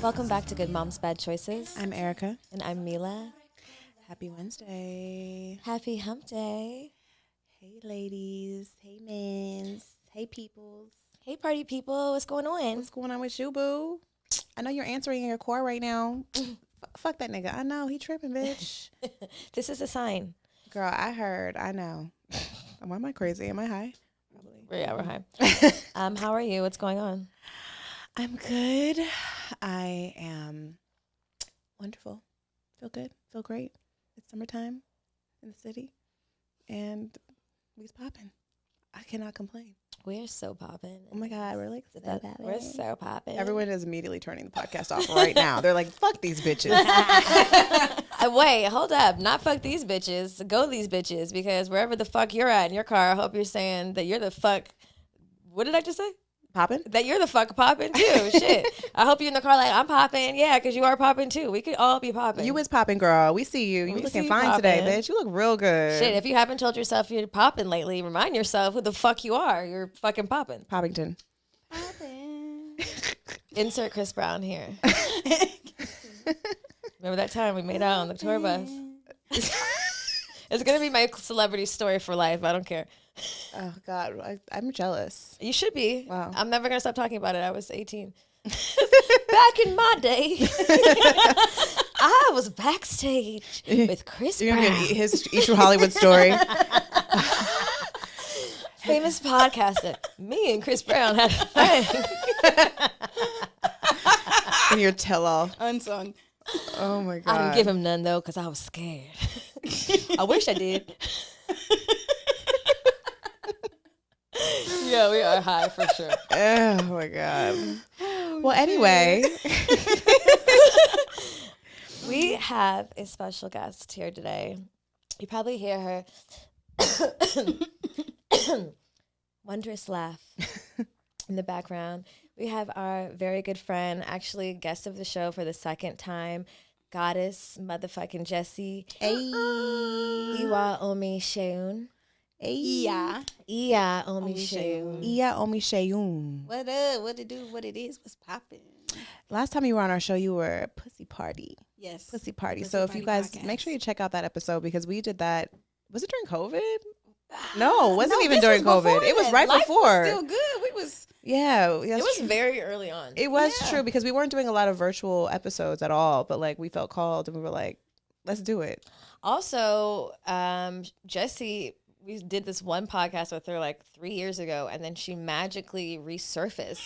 Welcome back to Good Moms Bad Choices. I'm Erica. And I'm Mila. Happy Wednesday. Happy hump day. Hey ladies. Hey mens. Hey peoples. Hey party people, what's going on? What's going on with you, boo? I know you're answering in your core right now. Fuck that nigga. I know. He tripping, bitch. This is a sign. Girl, I heard. I know. Why am I crazy? Am I high? Probably. Yeah, we're high. How are you? What's going on? I'm good. I am wonderful. Feel good. Feel great. It's summertime in the city. And we's popping. I cannot complain. We're so popping. Oh my God, we're like so popping. We're so popping. Everyone is immediately turning the podcast off right now. They're like, fuck these bitches. Wait, hold up. Not fuck these bitches. Go these bitches. Because wherever the fuck you're at in your car, I hope you're saying that you're the fuck. What did I just say? Popping? That you're the fuck popping too. Shit. I hope you're in the car like, I'm popping. Yeah, because you are popping too. We could all be popping. You is popping, girl. We see you. You looking fine today, bitch. You look real good. Shit, if you haven't told yourself you're popping lately, remind yourself who the fuck you are. You're fucking popping. Poppington. Popping. Insert Chris Brown here. Remember that time we made out on the tour bus? It's going to be my celebrity story for life. I don't care. Oh, God. I'm jealous. You should be. Wow. I'm never going to stop talking about it. I was 18. Back in my day, I was backstage with Chris Brown. You're going to get his True Hollywood story. Famous podcaster. Me and Chris Brown had a thing. And your tell-all. Unsung. Oh, my God. I didn't give him none, though, because I was scared. I wish I did. Yeah, we are high for sure. Oh, my God. Well, anyway. We have a special guest here today. You probably hear her wondrous laugh in the background. We have our very good friend, actually guest of the show for the second time, Goddess motherfucking Jessie. Hey. Iwa Omi Sheun. Yeah. Iya Omi Sheun. Iya Omi Sheyun. What up? What it do? What it is? What's popping? Last time you were on our show, you were Pussy Party. Yes. Pussy Party. Pussy So if Party you guys, podcast. make sure you check out that episode because we did that. Was it during COVID? No, it wasn't No, even this during was COVID. before It was that. right Life before. Was still good. We was. Yeah. It was very early on. It was Yeah. true because we weren't doing a lot of virtual episodes at all, but like we felt called and we were like, let's do it. Also, Jessie, we did this one podcast with her like 3 years ago, and then she magically resurfaced.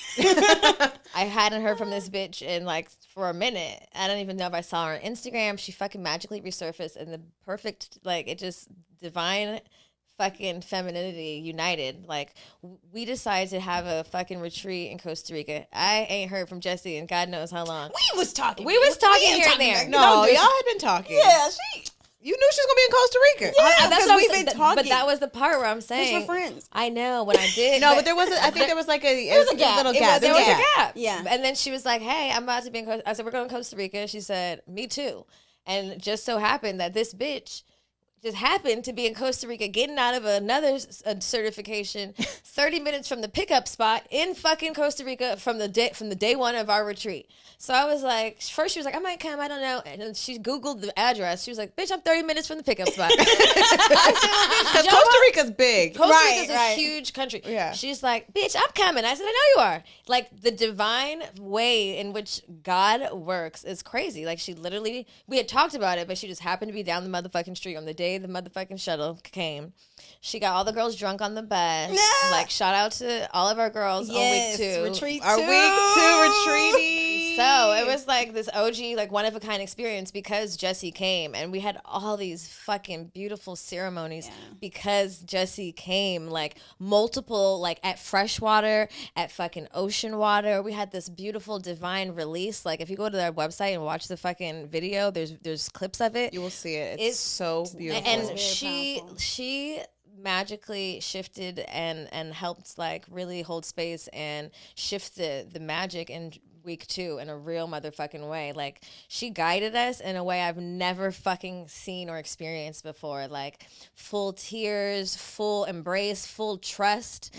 I hadn't heard from this bitch in like for a minute. I don't even know if I saw her on Instagram. She fucking magically resurfaced, and the perfect, like, it just divine fucking femininity united. Like, we decided to have a fucking retreat in Costa Rica. I ain't heard from Jessie in God knows how long. We was talking. We was talking ain't here and there. No, y'all had been talking. Yeah, she. You knew she was going to be in Costa Rica. Yeah, That's because what I'm we've saying. been talking. But that was the part where I'm saying, We're friends. I know when I did. No, but there wasn't, I think there was like a was a gap. little It gap. was- There was Yeah. a gap. Yeah. And then she was like, hey, I'm about to be in Costa. I said, we're going to Costa Rica. She said, me too. And it just so happened that this bitch just happened to be in Costa Rica getting out of another certification 30 minutes from the pickup spot in fucking Costa Rica from the day one of our retreat. So I was like, first she was like, I might come, I don't know. And then she Googled the address. She was like, bitch, I'm 30 minutes from the pickup spot. I said, well, bitch, Because jump Costa on. Rica's big. Costa Right, Rica's a right. huge country. Yeah. She's like, bitch, I'm coming. I said, I know you are. Like, the divine way in which God works is crazy. Like, she literally, we had talked about it, but she just happened to be down the motherfucking street on the day the motherfucking shuttle came. She got all the girls drunk on the bus. Yeah. Like, shout out to all of our girls Yes. on week 2. Retreat Our 2. week 2 retreaty. So it was like this OG, like one of a kind experience because Jessie came, and we had all these fucking beautiful ceremonies because Jessie came, like multiple, like at freshwater, at fucking ocean water. We had this beautiful divine release. Like if you go to their website and watch the fucking video, there's clips of it. You will see it. It's so beautiful. And Very powerful. she magically shifted and helped like really hold space and shift the magic and week 2 in a real motherfucking way. Like, she guided us in a way I've never fucking seen or experienced before. Like, full tears, full embrace, full trust.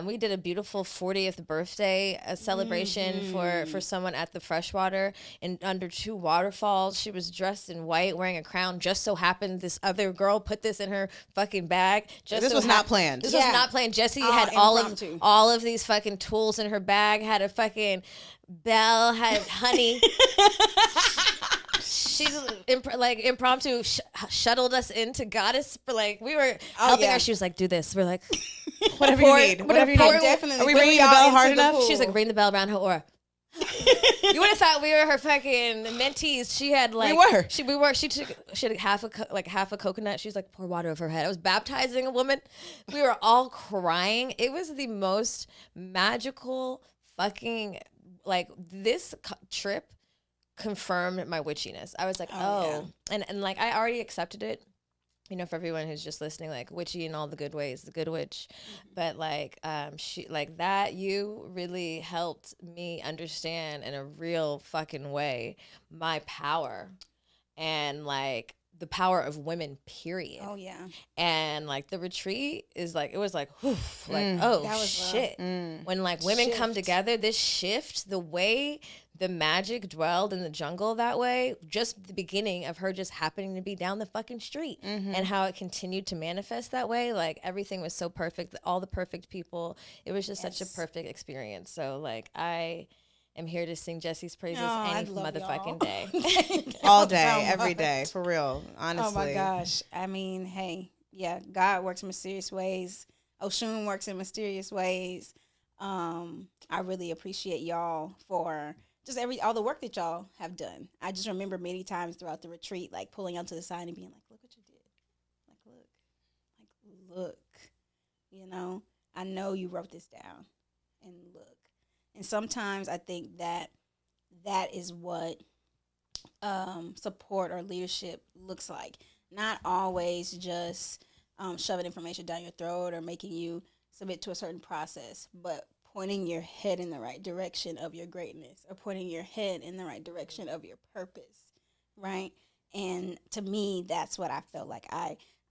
We did a beautiful 40th birthday celebration for someone at the freshwater and under 2 waterfalls. She was dressed in white, wearing a crown. Just so happened this other girl put this in her fucking bag. This was not planned. This was not planned. Jessie had impromptu. all of these fucking tools in her bag. Had a fucking bell. Had honey. She's impromptu shuttled us into Goddess for we were helping her. She was like, "Do this." We're like, whatever you need. Whatever you need. Definitely. Are we ringing the bell hard enough? She's like, "Ring the bell around her aura." You would have thought we were her fucking mentees. She had we were. She had half a coconut. She's like, pour water over her head. I was baptizing a woman. We were all crying. It was the most magical fucking this trip confirmed my witchiness. I was like, and I already accepted it. You know, for everyone who's just listening, like witchy in all the good ways, the good witch. But she you really helped me understand in a real fucking way my power and the power of women, period. Oh yeah. And the retreat is it was whew, oh that was shit. When women come together, this shift, the way the magic dwelled in the jungle that way, just the beginning of her just happening to be down the fucking street and how it continued to manifest that way. Everything was so perfect, all the perfect people. It was just such a perfect experience. So I am here to sing Jessie's praises any motherfucking day. All day, every day, for real, honestly. Oh my gosh. I mean, hey, yeah, God works in mysterious ways. Oshun works in mysterious ways. I really appreciate y'all for just all the work that y'all have done. I just remember many times throughout the retreat, pulling out to the side and being like, look what you did. Look, you know, I know you wrote this down and look. And sometimes I think that is what support or leadership looks like. Not always just shoving information down your throat or making you submit to a certain process, but pointing your head in the right direction of your greatness or pointing your head in the right direction of your purpose, right? And to me, that's what I felt like.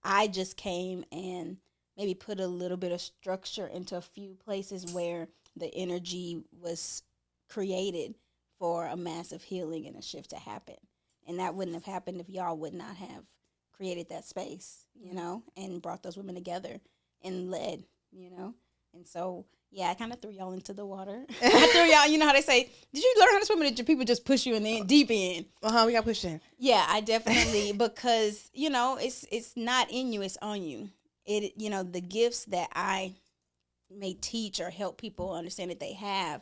I just came and maybe put a little bit of structure into a few places where the energy was created for a massive healing and a shift to happen. And that wouldn't have happened if y'all would not have created that space, you know, and brought those women together and led, you know. And so, yeah, I kind of threw y'all into the water. I threw y'all, you know how they say, did you learn how to swim or did your people just push you in the deep end? We got pushed in. Yeah, I definitely, because, you know, it's not in you, it's on you. It, you know, the gifts that I may teach or help people understand that they have,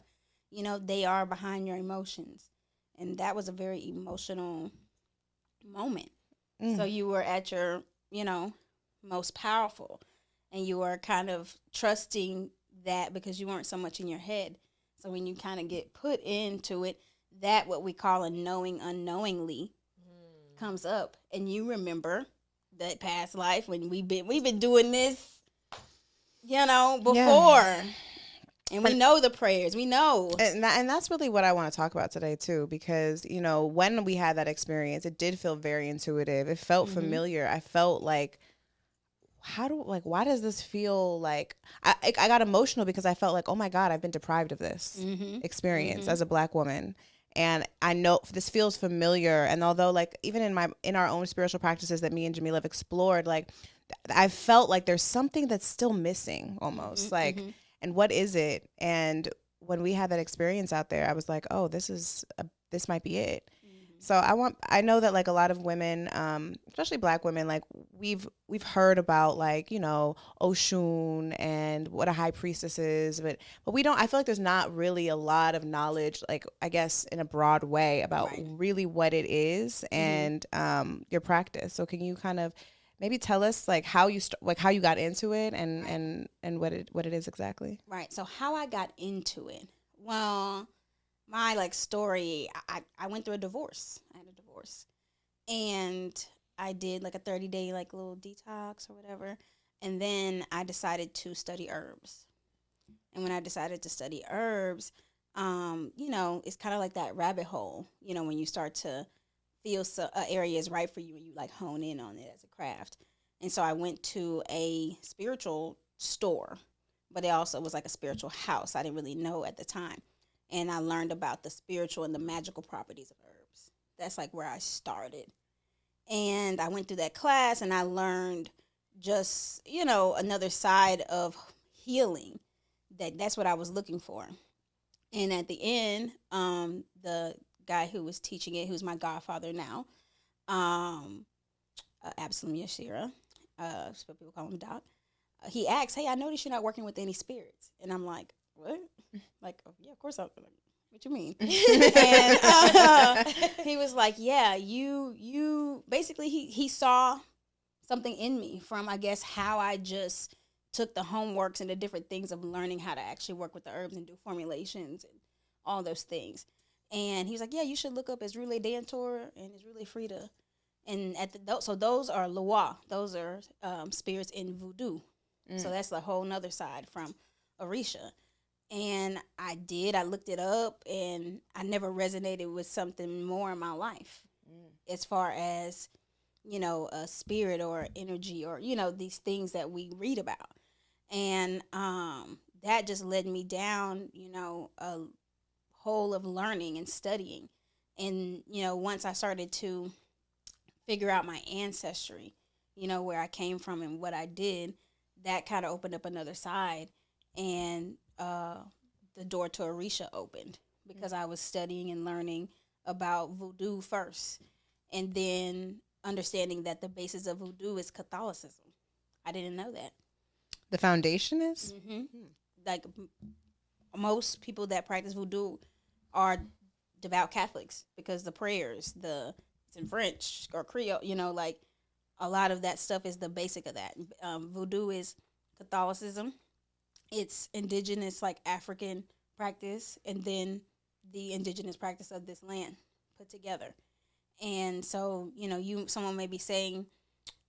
you know, they are behind your emotions. And that was a very emotional moment. So you were at your, you know, most powerful. And you were kind of trusting that because you weren't so much in your head. So when you kind of get put into it, that what we call a knowing unknowingly comes up. And you remember that past life when we've been doing this, you know, before. Yeah. And we know the prayers. We know. And that's really what I want to talk about today, too, because, you know, when we had that experience, it did feel very intuitive. It felt familiar. I felt like, why does this feel like, I got emotional because I felt like, oh my God, I've been deprived of this experience as a Black woman. And I know this feels familiar. And although even in our own spiritual practices that me and Jamila have explored, I felt like there's something that's still missing almost and what is it? And when we had that experience out there, I was like, oh, this might be it. So I know that a lot of women, especially Black women, we've heard about you know, Oshun and what a high priestess is, but we don't. I feel like there's not really a lot of knowledge, I guess in a broad way about really what it is and your practice. So can you kind of maybe tell us how you how you got into it and what it is exactly? Right. So how I got into it. Well, my story, I went through a divorce. I had a divorce. And I did a 30-day little detox or whatever. And then I decided to study herbs. And when I decided to study herbs, you know, it's kind of like that rabbit hole, you know, when you start to feel an area is right for you and you like hone in on it as a craft. And so I went to a spiritual store, but it also was like a spiritual house. I didn't really know at the time. And I learned about the spiritual and the magical properties of herbs. That's like where I started. And I went through that class and I learned just, you know, another side of healing. That's what I was looking for. And at the end, the guy who was teaching it, who's my godfather now, Absalom Yashira, so people call him Doc, he asked, hey, I noticed you're not working with any spirits. And I'm like, what? Like, oh, yeah, of course I'm. What you mean? And he was like, yeah, you basically, he saw something in me from, I guess, how I just took the homeworks and the different things of learning how to actually work with the herbs and do formulations and all those things. And he was like, yeah, you should look up Esrule Dantor and Esrule Frida. And so those are Loa. Those are spirits in Voodoo. So that's a whole nother side from Orisha. And I looked it up, and I never resonated with something more in my life as far as, you know, a spirit or energy or, you know, these things that we read about. And that just led me down, you know, a hole of learning and studying. And, you know, once I started to figure out my ancestry, you know, where I came from and what I did, that kind of opened up another side. And the door to Orisha opened because I was studying and learning about Voodoo first. And then understanding that the basis of Voodoo is Catholicism. I didn't know that. The foundation is? Mm-hmm. Like most people that practice Voodoo are devout Catholics because the prayers, it's in French or Creole, you know, like a lot of that stuff is the basic of that. Voodoo is Catholicism. It's indigenous, like African practice, and then the indigenous practice of this land put together. And so, you know, someone may be saying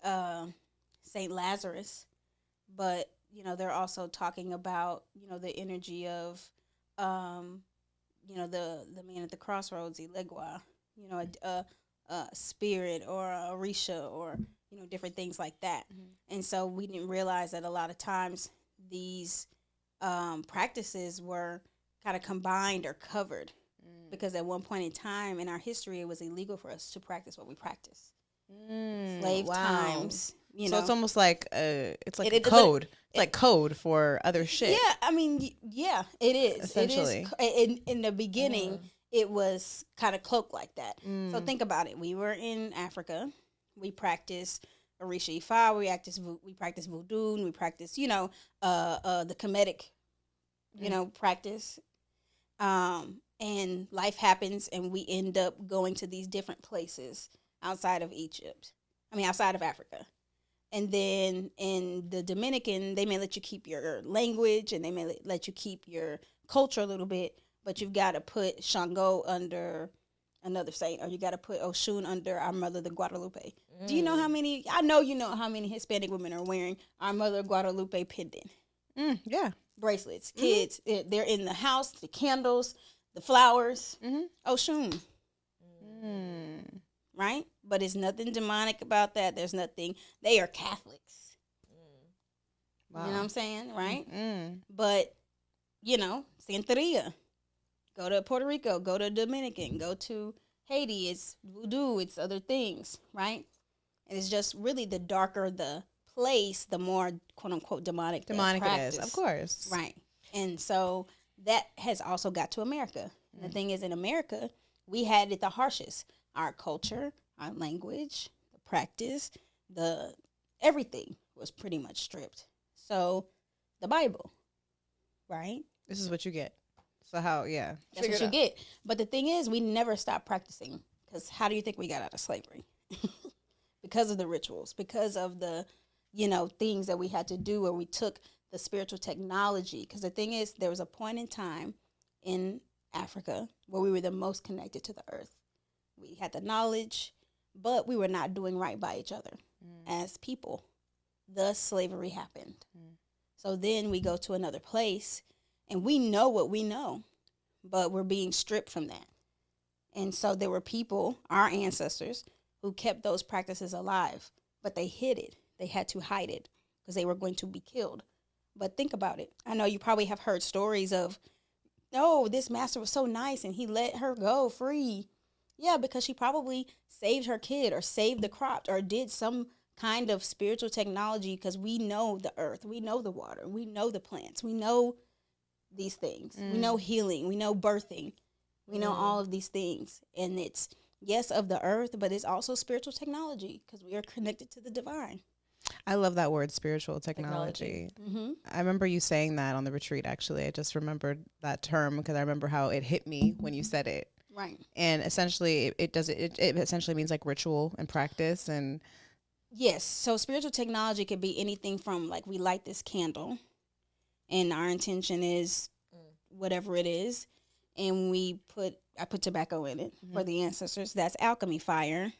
Saint Lazarus, but you know, they're also talking about, you know, the energy of, you know, the man at the crossroads, Elegua, you know, a spirit or a Orisha or, you know, different things like that. Mm-hmm. And so we didn't realize that a lot of times these practices were kind of combined or covered because at one point in time in our history, it was illegal for us to practice what we practice. Slave times. You know. So it's almost like it's like a code. It's like code for other shit. Yeah, I mean, yeah, it is. Essentially. It is. In the beginning, it was kind of cloaked like that. So think about it. We were in Africa. We practiced Orisha Ifa. We practiced Voodoo. And we practiced, you know, the Kemetic, you know, practice. And life happens, and we end up going to these different places outside of outside of Africa. And then in the Dominican, they may let you keep your language and they may let you keep your culture a little bit, but you've got to put Shango under another saint, or you got to put Oshun under Our Mother, the Guadalupe. Do you know how many, I know you know how many Hispanic women are wearing Our Mother Guadalupe pendant. Yeah. Bracelets. Kids, they're in the house, the candles, the flowers. Oshun. Right? But it's nothing demonic about that. There's nothing. They are Catholics. Wow. You know what I'm saying? Right? But, you know, Santeria. Go to Puerto Rico. Go to Dominican. Go to Haiti. It's Voodoo. It's other things. Right? And it's just really the darker the place, the more, quote unquote, demonic it is. Of course. Right. And so that has also got to America. And the thing is, in America, we had it the harshest. Our culture, our language, the practice, everything was pretty much stripped. So, the Bible, right? This is what you get. So that's what you get. But the thing is, we never stopped practicing. Because how do you think we got out of slavery? Because of the rituals, because of the, you know, things that we had to do where we took the spiritual technology. Because the thing is, there was a point in time in Africa where we were the most connected to the earth. We had the knowledge, but we were not doing right by each other as people. Thus, slavery happened. So then we go to another place, and we know what we know, but we're being stripped from that. And so there were people, our ancestors, who kept those practices alive, but they hid it. They had to hide it because they were going to be killed. But think about it. I know you probably have heard stories of, oh, this master was so nice and he let her go free. Yeah, because she probably saved her kid or saved the crop or did some kind of spiritual technology, because we know the earth, we know the water, we know the plants, we know these things. We know healing, we know birthing. We know all of these things, and it's, yes, of the earth, but it's also spiritual technology because we are connected to the divine. I love that word, spiritual technology. Mm-hmm. I remember you saying that on the retreat, actually. I just remembered that term because I remember how it hit me when you said it. Right. And essentially, it essentially means like ritual and practice. And yes, so spiritual technology could be anything from, like, we light this candle, and our intention is whatever it is. And I put tobacco in it for the ancestors. That's alchemy, fire,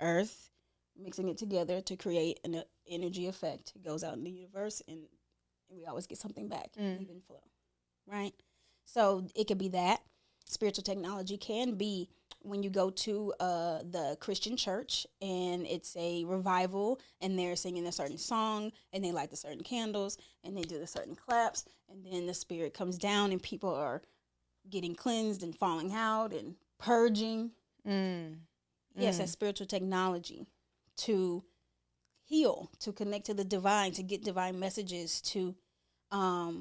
earth, mixing it together to create an energy effect. It goes out in the universe, and we always get something back, even flow, right? So it could be that. Spiritual technology can be when you go to the Christian church, and it's a revival, and they're singing a certain song, and they light the certain candles, and they do the certain claps, and then the spirit comes down, and people are getting cleansed and falling out and purging. Yes, that's spiritual technology to heal, to connect to the divine, to get divine messages, to a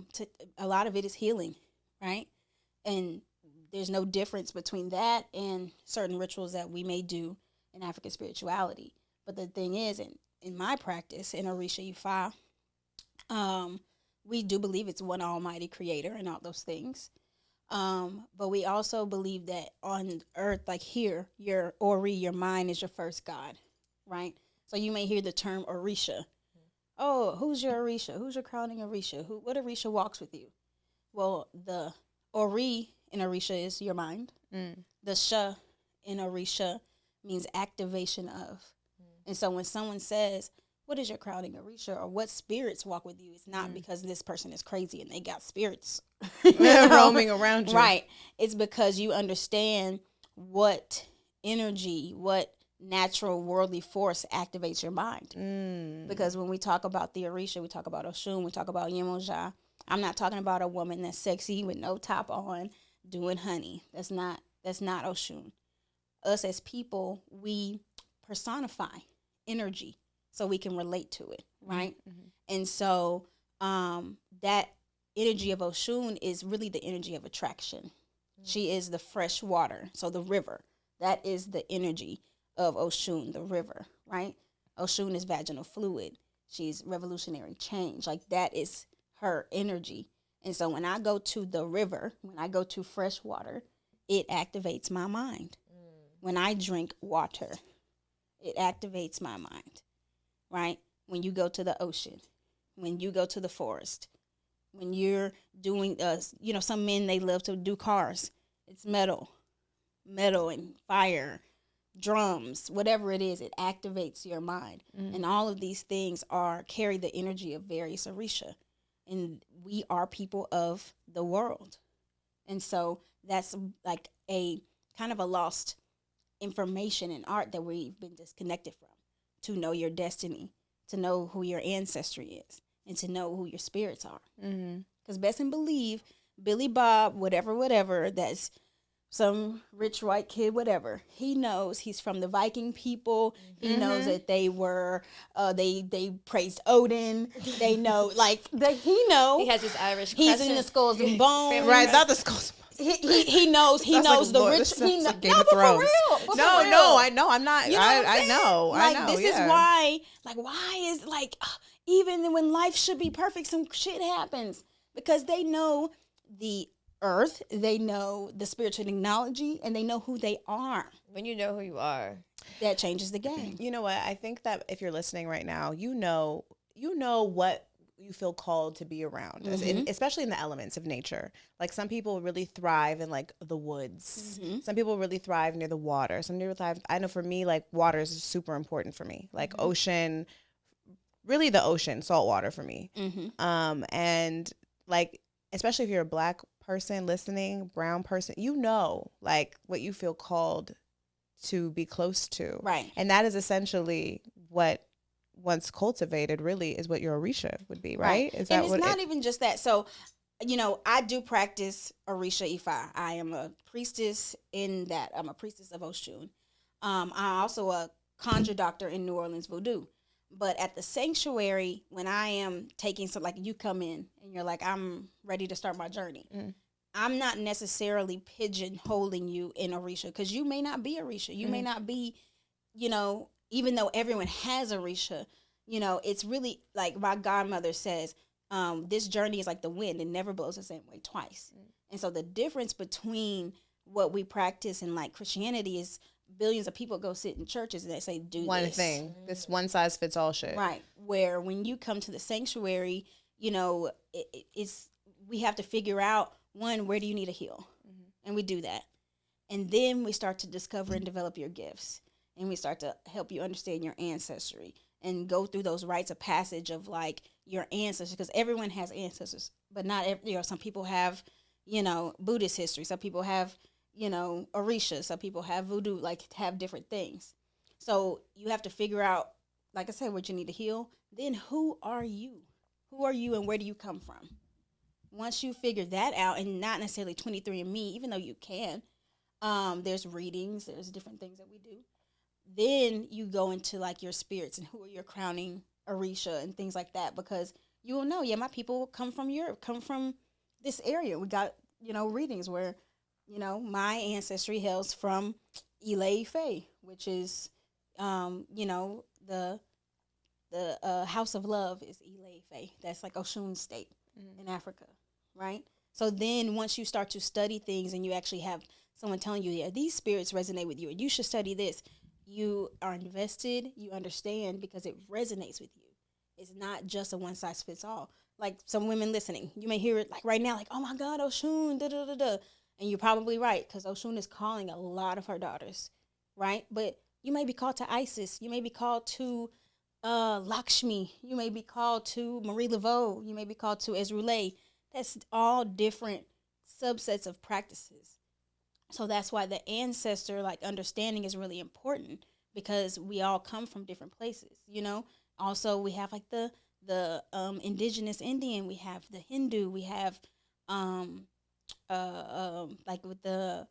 lot of it is healing, right? And there's no difference between that and certain rituals that we may do in African spirituality. But the thing is, in my practice, in Orisha Ifa, we do believe it's one almighty creator and all those things. But we also believe that on earth, like here, your Ori, your mind, is your first god, right? So you may hear the term Orisha. Oh, who's your Orisha? Who's your crowning Orisha? What Orisha walks with you? Well, the Ori in Orisha is your mind. The Sha in Orisha means activation of. And so when someone says, what is your crowning Orisha, or what spirits walk with you, it's not because this person is crazy and they got spirits roaming around you. Right. It's because you understand what energy, what natural worldly force activates your mind. Because when we talk about the Orisha, we talk about Oshun, we talk about Yemoja. I'm not talking about a woman that's sexy with no top on doing honey. That's not Oshun. Us as people, we personify energy so we can relate to it, right? And so that energy of Oshun is really the energy of attraction. She is the fresh water, so the river. That is the energy of Oshun, the river, right? Oshun is vaginal fluid. She's revolutionary change. Like, that is her energy. And so when I go to the river, when I go to fresh water, it activates my mind. When I drink water, it activates my mind, right? When you go to the ocean, when you go to the forest, when you're doing, some men, they love to do cars. It's metal and fire, drums, whatever it is, it activates your mind. And all of these things carry the energy of various Orisha. And we are people of the world. And so that's like a kind of a lost information and art that we've been disconnected from, to know your destiny, to know who your ancestry is, and to know who your spirits are. Because best and believe, Billy Bob, whatever, that's some rich white kid, whatever, he knows he's from the Viking people. He knows that they were, they praised Odin. They know, he knows. He has his Irish He's crescent. in the Skulls and Bones. Right, not the skulls. He knows That's like the Lord, rich. that's like Game No, of but for Thrones. real. But No, for real. no, I know. I'm not. You know what I'm I saying? know. Like, I know. this is why, even when life should be perfect, some shit happens. Because they know the earth, they know the spiritual technology, and they know who they are. When you know who you are, that changes the game. You know what? I think that if you're listening right now, you know what you feel called to be around, especially in the elements of nature. Like, some people really thrive in like the woods. Some people really thrive near the water. Some people thrive. I know for me, like, water is super important for me. Like ocean, really the ocean, salt water for me. And like, especially if you're a Black person listening, brown person, you know, like what you feel called to be close to. Right. And that is essentially what, once cultivated, really is what your Orisha would be, right? Is that and it's not even just that. So, you know, I do practice Orisha Ifa. I am a priestess in that. I'm a priestess of Oshun. I'm also a conjure doctor in New Orleans Voodoo. But at the sanctuary, when I am taking, so like you come in and you're like, I'm ready to start my journey. I'm not necessarily pigeonholing you in Orisha, because you may not be Orisha. You may not be, you know, even though everyone has Orisha, you know, it's really like my godmother says, this journey is like the wind. It never blows the same way twice. And so the difference between what we practice in like Christianity is billions of people go sit in churches and they say, do one this. thing, this one size fits all shit. Right. Where when you come to the sanctuary, you know, it's, we have to figure out, one, where do you need to heal? And we do that. And then we start to discover and develop your gifts. And we start to help you understand your ancestry and go through those rites of passage of like your ancestors, because everyone has ancestors, but not every, you know, some people have, you know, Buddhist history. Some people have, you know, Orishas. Some people have Voodoo, like have different things. So you have to figure out, like I said, what you need to heal. Then who are you? Who are you and where do you come from? Once you figure that out, and not necessarily 23andMe, even though you can, there's readings, there's different things that we do. Then you go into like your spirits and who are your crowning Orisha and things like that, because you will know, yeah, my people come from Europe, come from this area. We got, you know, readings where, you know, my ancestry hails from Ile-Ife, which is, you know, the House of Love is Ile-Ife. That's like Oshun state in Africa, right? So then once you start to study things and you actually have someone telling you, yeah, these spirits resonate with you and you should study this, you are invested, you understand, because it resonates with you. It's not just a one size fits all. Like some women listening, you may hear it like right now, like, oh my God, Oshun, da da da da. And you're probably right, because Oshun is calling a lot of her daughters, right? But you may be called to Isis. You may be called to Lakshmi. You may be called to Marie Laveau. You may be called to Ezrule. That's all different subsets of practices. So that's why the ancestor, like, understanding is really important, because we all come from different places, you know? Also, we have, like, the indigenous Indian. We have the Hindu. We have, like, with the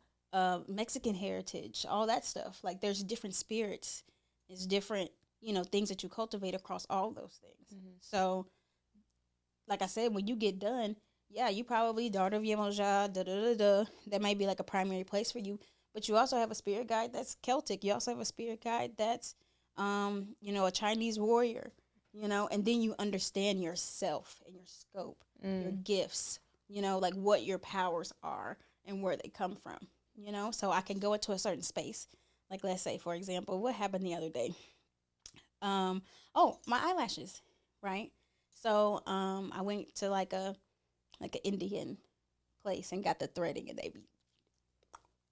Mexican heritage, all that stuff. Like, there's different spirits. There's different, you know, things that you cultivate across all those things. So, like I said, when you get done, yeah, you probably daughter of Yemoja, that might be like a primary place for you. But you also have a spirit guide that's Celtic. You also have a spirit guide that's, you know, a Chinese warrior, you know, and then you understand yourself and your scope, your gifts, you know, like what your powers are and where they come from, you know. So I can go into a certain space. Like, let's say, for example, what happened the other day? Oh, my eyelashes, right? So I went to like an Indian place and got the threading, and they be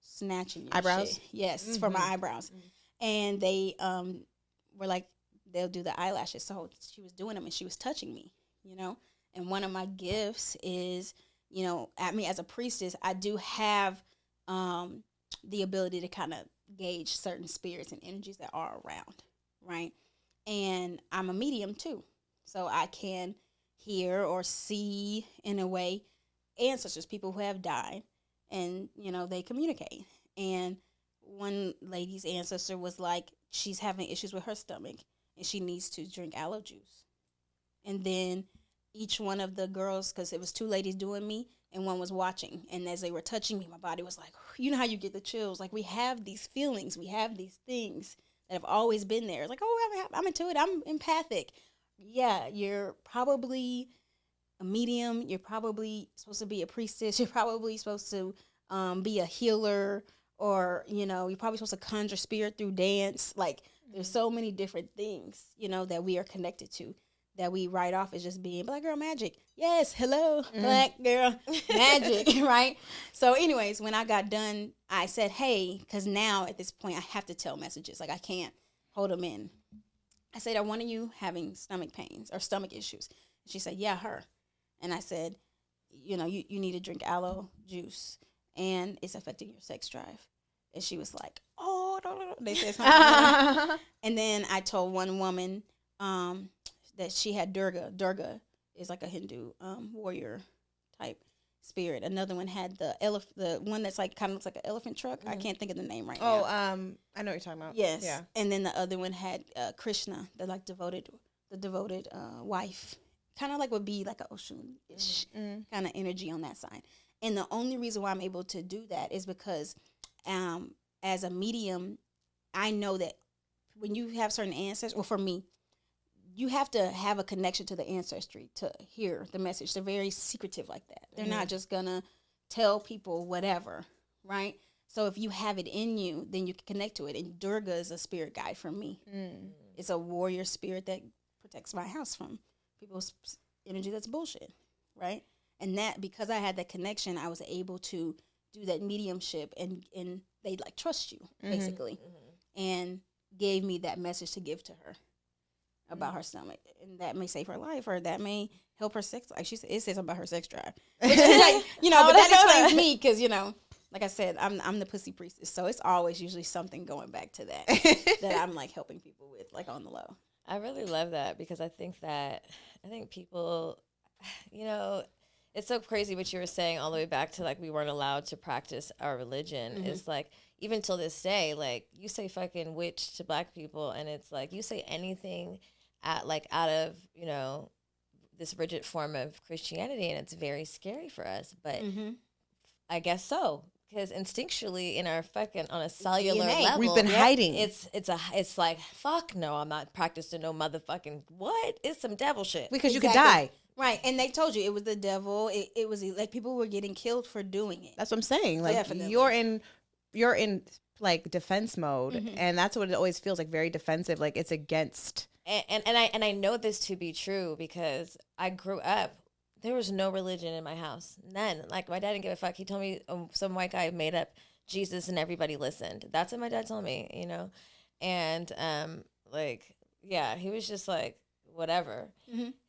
snatching your eyebrows. shit. Yes, for my eyebrows. And they were like, they'll do the eyelashes. So she was doing them and she was touching me, you know. And one of my gifts is, you know, at me as a priestess, I do have the ability to kind of gauge certain spirits and energies that are around, right? And I'm a medium too. So I can hear or see, in a way, ancestors, people who have died, and, you know, they communicate. And one lady's ancestor was like, she's having issues with her stomach and she needs to drink aloe juice. And then each one of the girls, because it was two ladies doing me and one was watching, and as they were touching me, my body was like, you know how you get the chills? Like, we have these feelings, we have these things that have always been there. It's like, oh, I'm into it, I'm empathic. Yeah, you're probably a medium. You're probably supposed to be a priestess. You're probably supposed to be a healer, or, you know, you're probably supposed to conjure spirit through dance. Like, there's so many different things, you know, that we are connected to, that we write off as just being Black girl magic. Yes, hello, Black girl magic, right? So anyways, when I got done, I said, hey, because now at this point I have to tell messages. Like, I can't hold them in. I said, are one of you having stomach pains or stomach issues? And she said, yeah, her. And I said, you know, you need to drink aloe juice, and it's affecting your sex drive. And she was like, oh, no. They said something. And then I told one woman that she had Durga. Durga is like a Hindu warrior type spirit. Another one had the one that's like kind of looks like an elephant truck. I can't think of the name right now. I know what you're talking about. Yes. Yeah. And then the other one had Krishna, the like devoted wife. Kind of like would be like an Oshun-ish kind of energy on that side. And the only reason why I'm able to do that is because as a medium, I know that when you have certain ancestors, well, for me, you have to have a connection to the ancestry to hear the message. They're very secretive like that. They're not just going to tell people whatever, right? So if you have it in you, then you can connect to it. And Durga is a spirit guide for me. It's a warrior spirit that protects my house from people's energy that's bullshit, right? And that, because I had that connection, I was able to do that mediumship, and they like trust you, basically, and gave me that message to give to her about her stomach, and that may save her life, or that may help her sex. Like she said, it says about her sex drive, which is like, you know, but that explains me, because, you know, like I said, I'm the pussy priestess, so it's always usually something going back to that that I'm like helping people with, like on the low. I really love that, because I think people, you know, it's so crazy what you were saying all the way back to like we weren't allowed to practice our religion. It's like, even till this day, like you say fucking witch to Black people, and it's like you say anything out of, you know, this rigid form of Christianity, and it's very scary for us. But I guess so, because instinctually in our fucking on a cellular DNA. level, We've been hiding. It's like, fuck no, I'm not practicing no motherfucking what? It's some devil shit. Because you could die. Right, and they told you it was the devil. It was like people were getting killed for doing it. That's what I'm saying. Like Definitely. you're in like defense mode, and that's what it always feels like, very defensive. Like it's against. And I know this to be true, because I grew up. There was no religion in my house, none. Like my dad didn't give a fuck. He told me some white guy made up Jesus and everybody listened. That's what my dad told me, you know, and like yeah, he was just like whatever.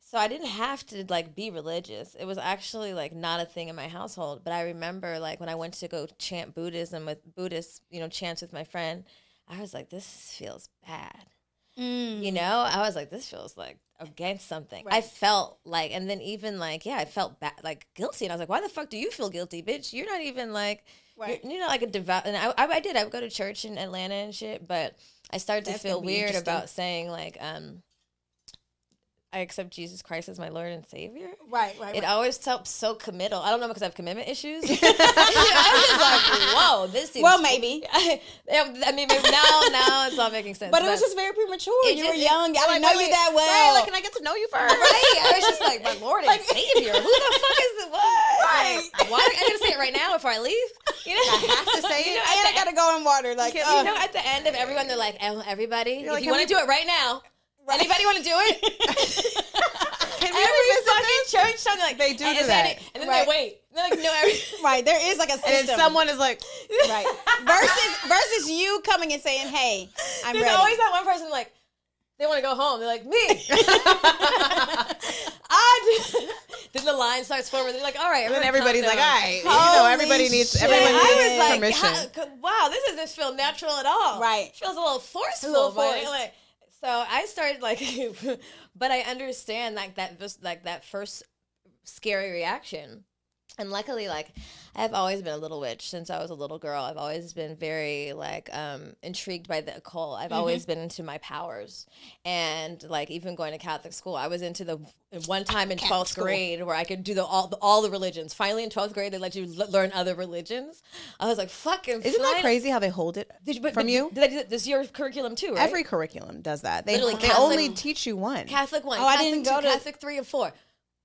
So I didn't have to like be religious. It was actually like not a thing in my household. But I remember like when I went to go chant Buddhism with Buddhist, you know, chants with my friend, I was like, this feels bad. You know, I was like, this feels like against something. Right. I felt like, and then even like, yeah, I felt bad, like guilty. And I was like, why the fuck do you feel guilty, bitch? You're not even like, you're not like a devout. And I did. I would go to church in Atlanta and shit. But I started to feel weird about saying like, I accept Jesus Christ as my Lord and Savior. Right. It always felt so committal. I don't know, because I have commitment issues. I was like, whoa, this seems... Well, maybe. I mean, maybe now it's all making sense. But it was just very premature. You were young. I didn't know you that well. Right, like, can I get to know you first? Right. I was just like, my Lord and Savior. Who the fuck is the what? Right. Like, why? I gotta say it right now before I leave. You know? I have to say it. And I gotta go in water. Like, you know, at the end of everyone, they're like, everybody, if you want to do it right now, anybody want to do it? Can we every fucking church something like they do that, and then they wait. They're like, no, right. There is like a system. And then someone is like, right. Versus you coming and saying, "Hey, I'm ready." There's always that one person like they want to go home. They're like, me. Then the line starts forward. They're like, all right. And then everybody's like, all right. You know, everybody needs permission. Wow, this doesn't feel natural at all. Right. It feels a little forceful. Like, so I started like, but I understand like that first scary reaction. And luckily, like, I've always been a little witch since I was a little girl. I've always been very, like, intrigued by the occult. I've always been into my powers. And, like, even going to Catholic school, I was into the one time in 12th grade where I could do all the religions. Finally, in 12th grade, they let you learn other religions. I was like, fucking Isn't that crazy how they hold it from you? This is your curriculum, too, right? Every curriculum does that. They Catholic, only teach you one. Catholic 1, Catholic I didn't go 2, to Catholic 3 or 4.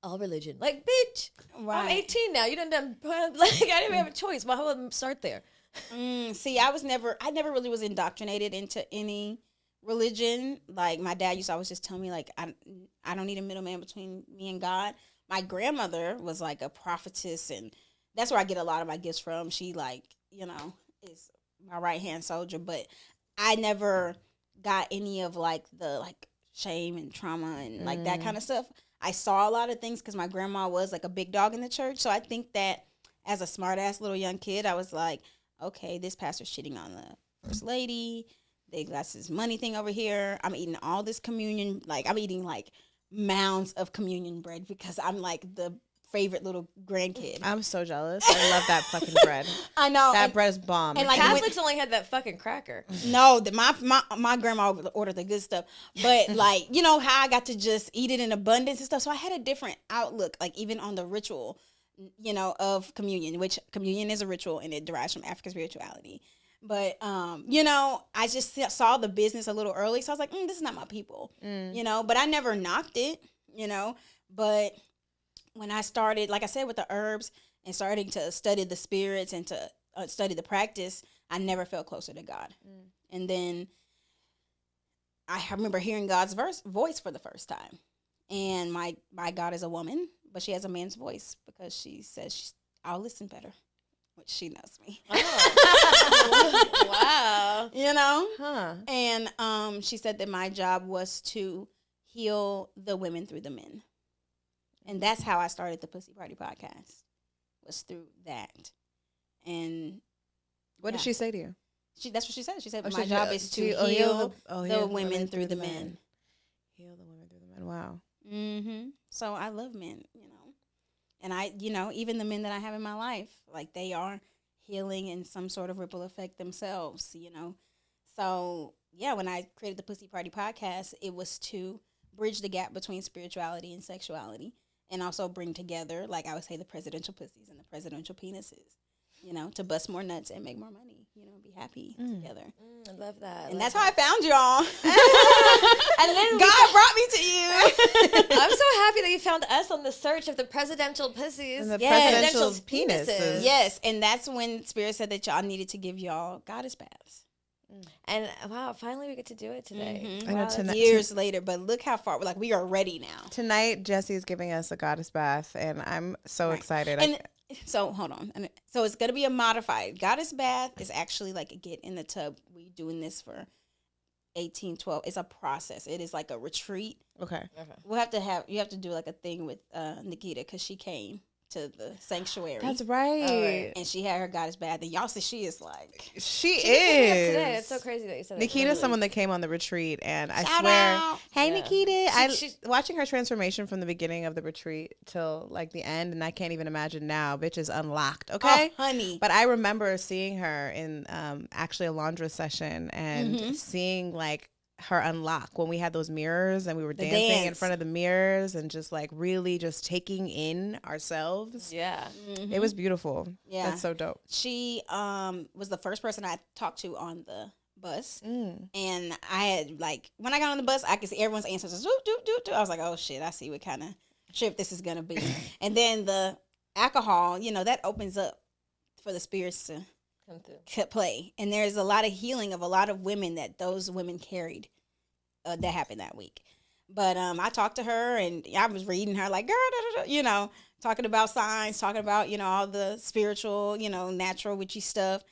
All religion. Like, bitch, I'm 18 now. You done like, I didn't even have a choice. Why would I start there? See, I never really was indoctrinated into any religion. Like, my dad used to always just tell me, like, I don't need a middleman between me and God. My grandmother was, like, a prophetess, and that's where I get a lot of my gifts from. She, like, you know, is my right-hand soldier, but I never got any of, like, the, like, shame and trauma and, like, that kind of stuff. I saw a lot of things because my grandma was like a big dog in the church. So I think that as a smart ass little young kid, I was like, okay, this pastor's cheating on the first lady. They got this money thing over here. I'm eating all this communion. Like, I'm eating like mounds of communion bread because I'm like the favorite little grandkid. I'm so jealous. I love that fucking bread. I know. That bread is bomb. And like Catholics only had that fucking cracker. No, my grandma ordered the good stuff. But like, you know how I got to just eat it in abundance and stuff. So I had a different outlook, like even on the ritual, you know, of communion, which communion is a ritual and it derives from African spirituality. But, you know, I just saw the business a little early. So I was like, this is not my people, you know, but I never knocked it, you know. But when I started, like I said, with the herbs and starting to study the spirits and to study the practice, I never felt closer to God. And then I remember hearing God's voice for the first time. And my God is a woman, but she has a man's voice because she says I'll listen better. Which she knows me. Oh. Wow. You know? Huh. And she said that my job was to heal the women through the men. And that's how I started the Pussy Party podcast, was through that. And What did she say to you? That's what she said. She said, Oh, my job is to heal the women through the men. Heal the women through the men. Wow. Mm-hmm. So I love men, you know. And I, you know, even the men that I have in my life, like they are healing in some sort of ripple effect themselves, you know. So, yeah, when I created the Pussy Party podcast, it was to bridge the gap between spirituality and sexuality and also bring together, like I would say, the presidential pussies and the presidential penises, you know, to bust more nuts and make more money, you know, be happy together. I love that. And that's how I found y'all. And then God brought me to you. I'm so happy that you found us on the search of the presidential pussies. And the Yes. presidential Penises. penises. Yes, and that's when Spirit said that y'all needed to give y'all goddess baths. And wow, finally we get to do it today. Mhm. I know, Wow, that's- Years later, but look how far. Like, we are ready now. Tonight, Jessie is giving us a goddess bath, and I'm so Right. excited. And so, hold on. And so, it's going to be a modified goddess bath. Is actually like a get in the tub. We doing this for 1812. It's a process. It is like a retreat. Okay. You have to do like a thing with Nikita because she came to the sanctuary. That's right. And she had her goddess bath. And y'all see she is like, She She just hit me up is. today. It's so crazy that you said that. Nikita's someone that came on the retreat, and I Shout swear, out. hey Yeah. Nikita, She- watching her transformation from the beginning of the retreat till like the end, and I can't even imagine now. Bitch is unlocked, okay? oh, honey. But I remember seeing her in actually a laundress session and seeing like her unlock when we had those mirrors and we were dancing in dance. front of the mirrors and just like really just taking in ourselves. Yeah. It was beautiful. Yeah. That's so dope. She was the first person I talked to on the bus. Mm. And I had, like, when I got on the bus, I could see everyone's ancestors. Doop, doop, doop, doop. I was like, oh, shit, I see what kind of trip this is going to be. And then the alcohol, you know, that opens up for the spirits to Come through. play. And there's a lot of healing of a lot of women that those women carried that happened that week. But I talked to her, and I was reading her like, girl, da, da, da, you know, talking about signs, talking about, you know, all the spiritual, you know, natural witchy stuff.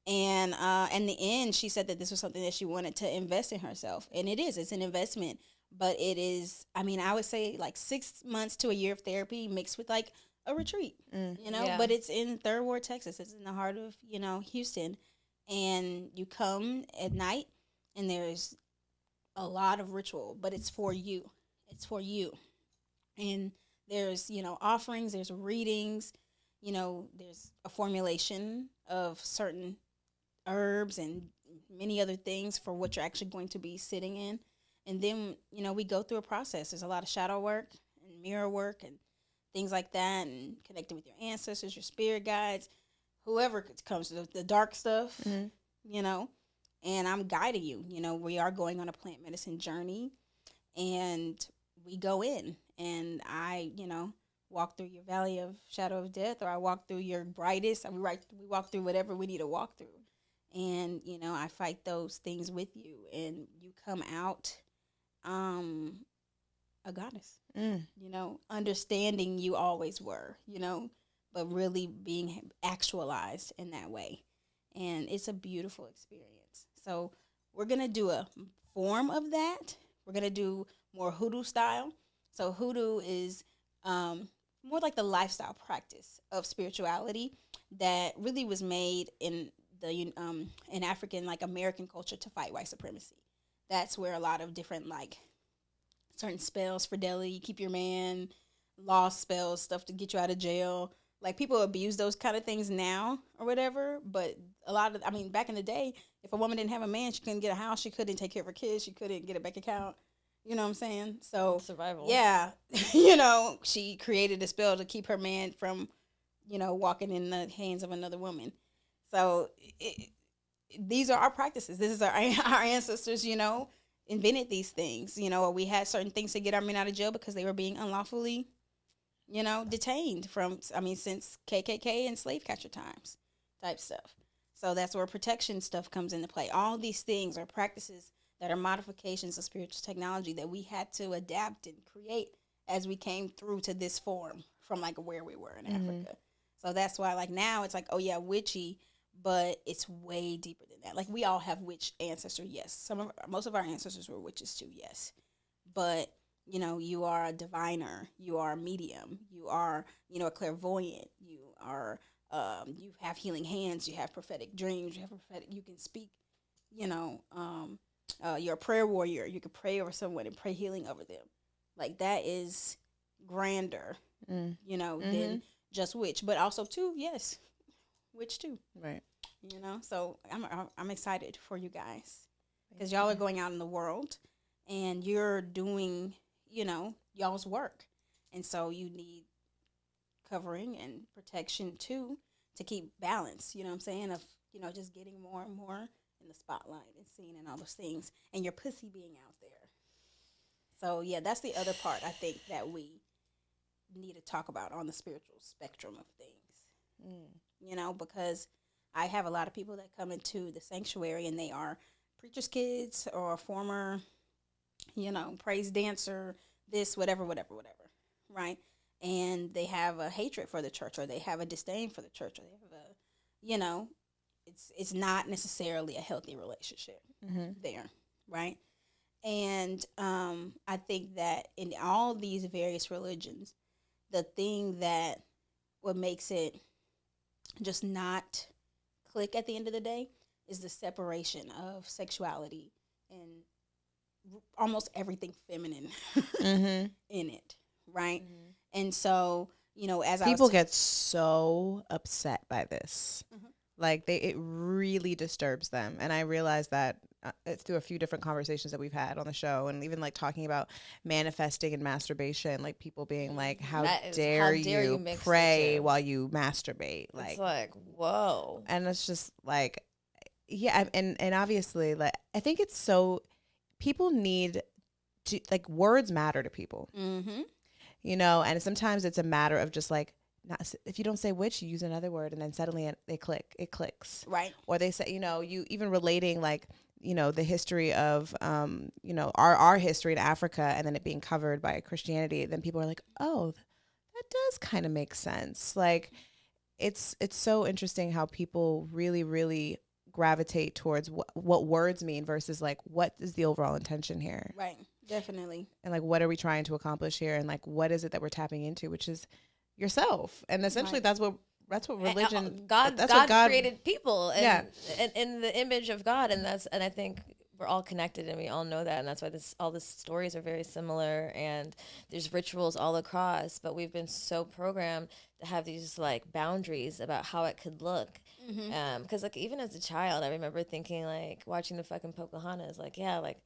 And in the end, she said that this was something that she wanted to invest in herself. And it's an investment. But it is, I mean, I would say like 6 months to a year of therapy mixed with like a retreat, you know, Yeah. but it's in Third Ward, Texas. It's in the heart of, you know, Houston. And you come at night and there's a lot of ritual, but it's for you. It's for you. And there's, you know, offerings, there's readings, you know, there's a formulation of certain herbs and many other things for what you're actually going to be sitting in. And then, you know, we go through a process. There's a lot of shadow work and mirror work and things like that, and connecting with your ancestors, your spirit guides, whoever comes to the dark stuff, you know. And I'm guiding you. You know, we are going on a plant medicine journey, and we go in, and I, you know, walk through your valley of shadow of death, or I walk through your brightest. We walk through whatever we need to walk through, and you know, I fight those things with you, and you come out, a goddess. You know, understanding you always were. You know, but really being actualized in that way, and it's a beautiful experience. So we're going to do a form of that. We're going to do more hoodoo style. So hoodoo is more like the lifestyle practice of spirituality that really was made in the in African, like American culture, to fight white supremacy. That's where a lot of different, like, certain spells, fidelity, keep your man, lost spells, stuff to get you out of jail. Like, people abuse those kind of things now or whatever, but a lot of, I mean, back in the day, if a woman didn't have a man, she couldn't get a house, she couldn't take care of her kids, she couldn't get a bank account. You know what I'm saying? So Survival. yeah, she created a spell to keep her man from, walking in the hands of another woman. So these are our practices. This is our ancestors, invented these things. We had certain things to get our men out of jail because they were being unlawfully, detained since KKK and slave catcher times type stuff. So that's where protection stuff comes into play. All these things are practices that are modifications of spiritual technology that we had to adapt and create as we came through to this form from, like, where we were in Africa. So that's why, like, now it's like, oh yeah, witchy, but it's way deeper than that. Like, we all have witch ancestors, yes. Most of our ancestors were witches too, yes. But, you are a diviner, you are a medium, you are, a clairvoyant, you are, you have healing hands, you have prophetic dreams, you can speak, you're a prayer warrior. You can pray over someone and pray healing over them. Like, that is grander, than just witch. But also, too, yes, witch, too. Right. So I'm excited for you guys. Because y'all are going out in the world, and you're doing, y'all's work. And so you need covering and protection, too, to keep balance, you know what I'm saying, of, just getting more and more in the spotlight and seen and all those things, and your pussy being out there. So yeah, that's the other part I think that we need to talk about on the spiritual spectrum of things. Because I have a lot of people that come into the sanctuary and they are preacher's kids or former, praise dancer, this, whatever, right? And they have a hatred for the church, or they have a disdain for the church, or they have a, it's not necessarily a healthy relationship there, right? And I think that in all these various religions, the thing that what makes it just not click at the end of the day is the separation of sexuality and almost everything feminine in it, right? And so, as people get so upset by this. Like, it really disturbs them. And I realize that through a few different conversations that we've had on the show, and even, like, talking about manifesting and masturbation, like, people being like, how dare you pray while you masturbate? Like, it's like, whoa. And it's just like, yeah. And obviously, like, I think it's so, people need to, like, words matter to people, and sometimes it's a matter of just, like, not, if you don't say witch, you use another word, and then suddenly it clicks. Right. Or they say, you even relating, like, the history of, our history in Africa, and then it being covered by Christianity. Then people are like, oh, that does kind of make sense. Like, it's so interesting how people really, really gravitate towards what words mean versus, like, what is the overall intention here. Right. Definitely. And, like, what are we trying to accomplish here? And, like, what is it that we're tapping into, which is yourself. And essentially that's what religion, God created people and in the image of God, and I think we're all connected and we all know that, and that's why all the stories are very similar, and there's rituals all across, but we've been so programmed to have these, like, boundaries about how it could look. Because, like, even as a child, I remember thinking, like, watching the fucking Pocahontas, like, yeah, like,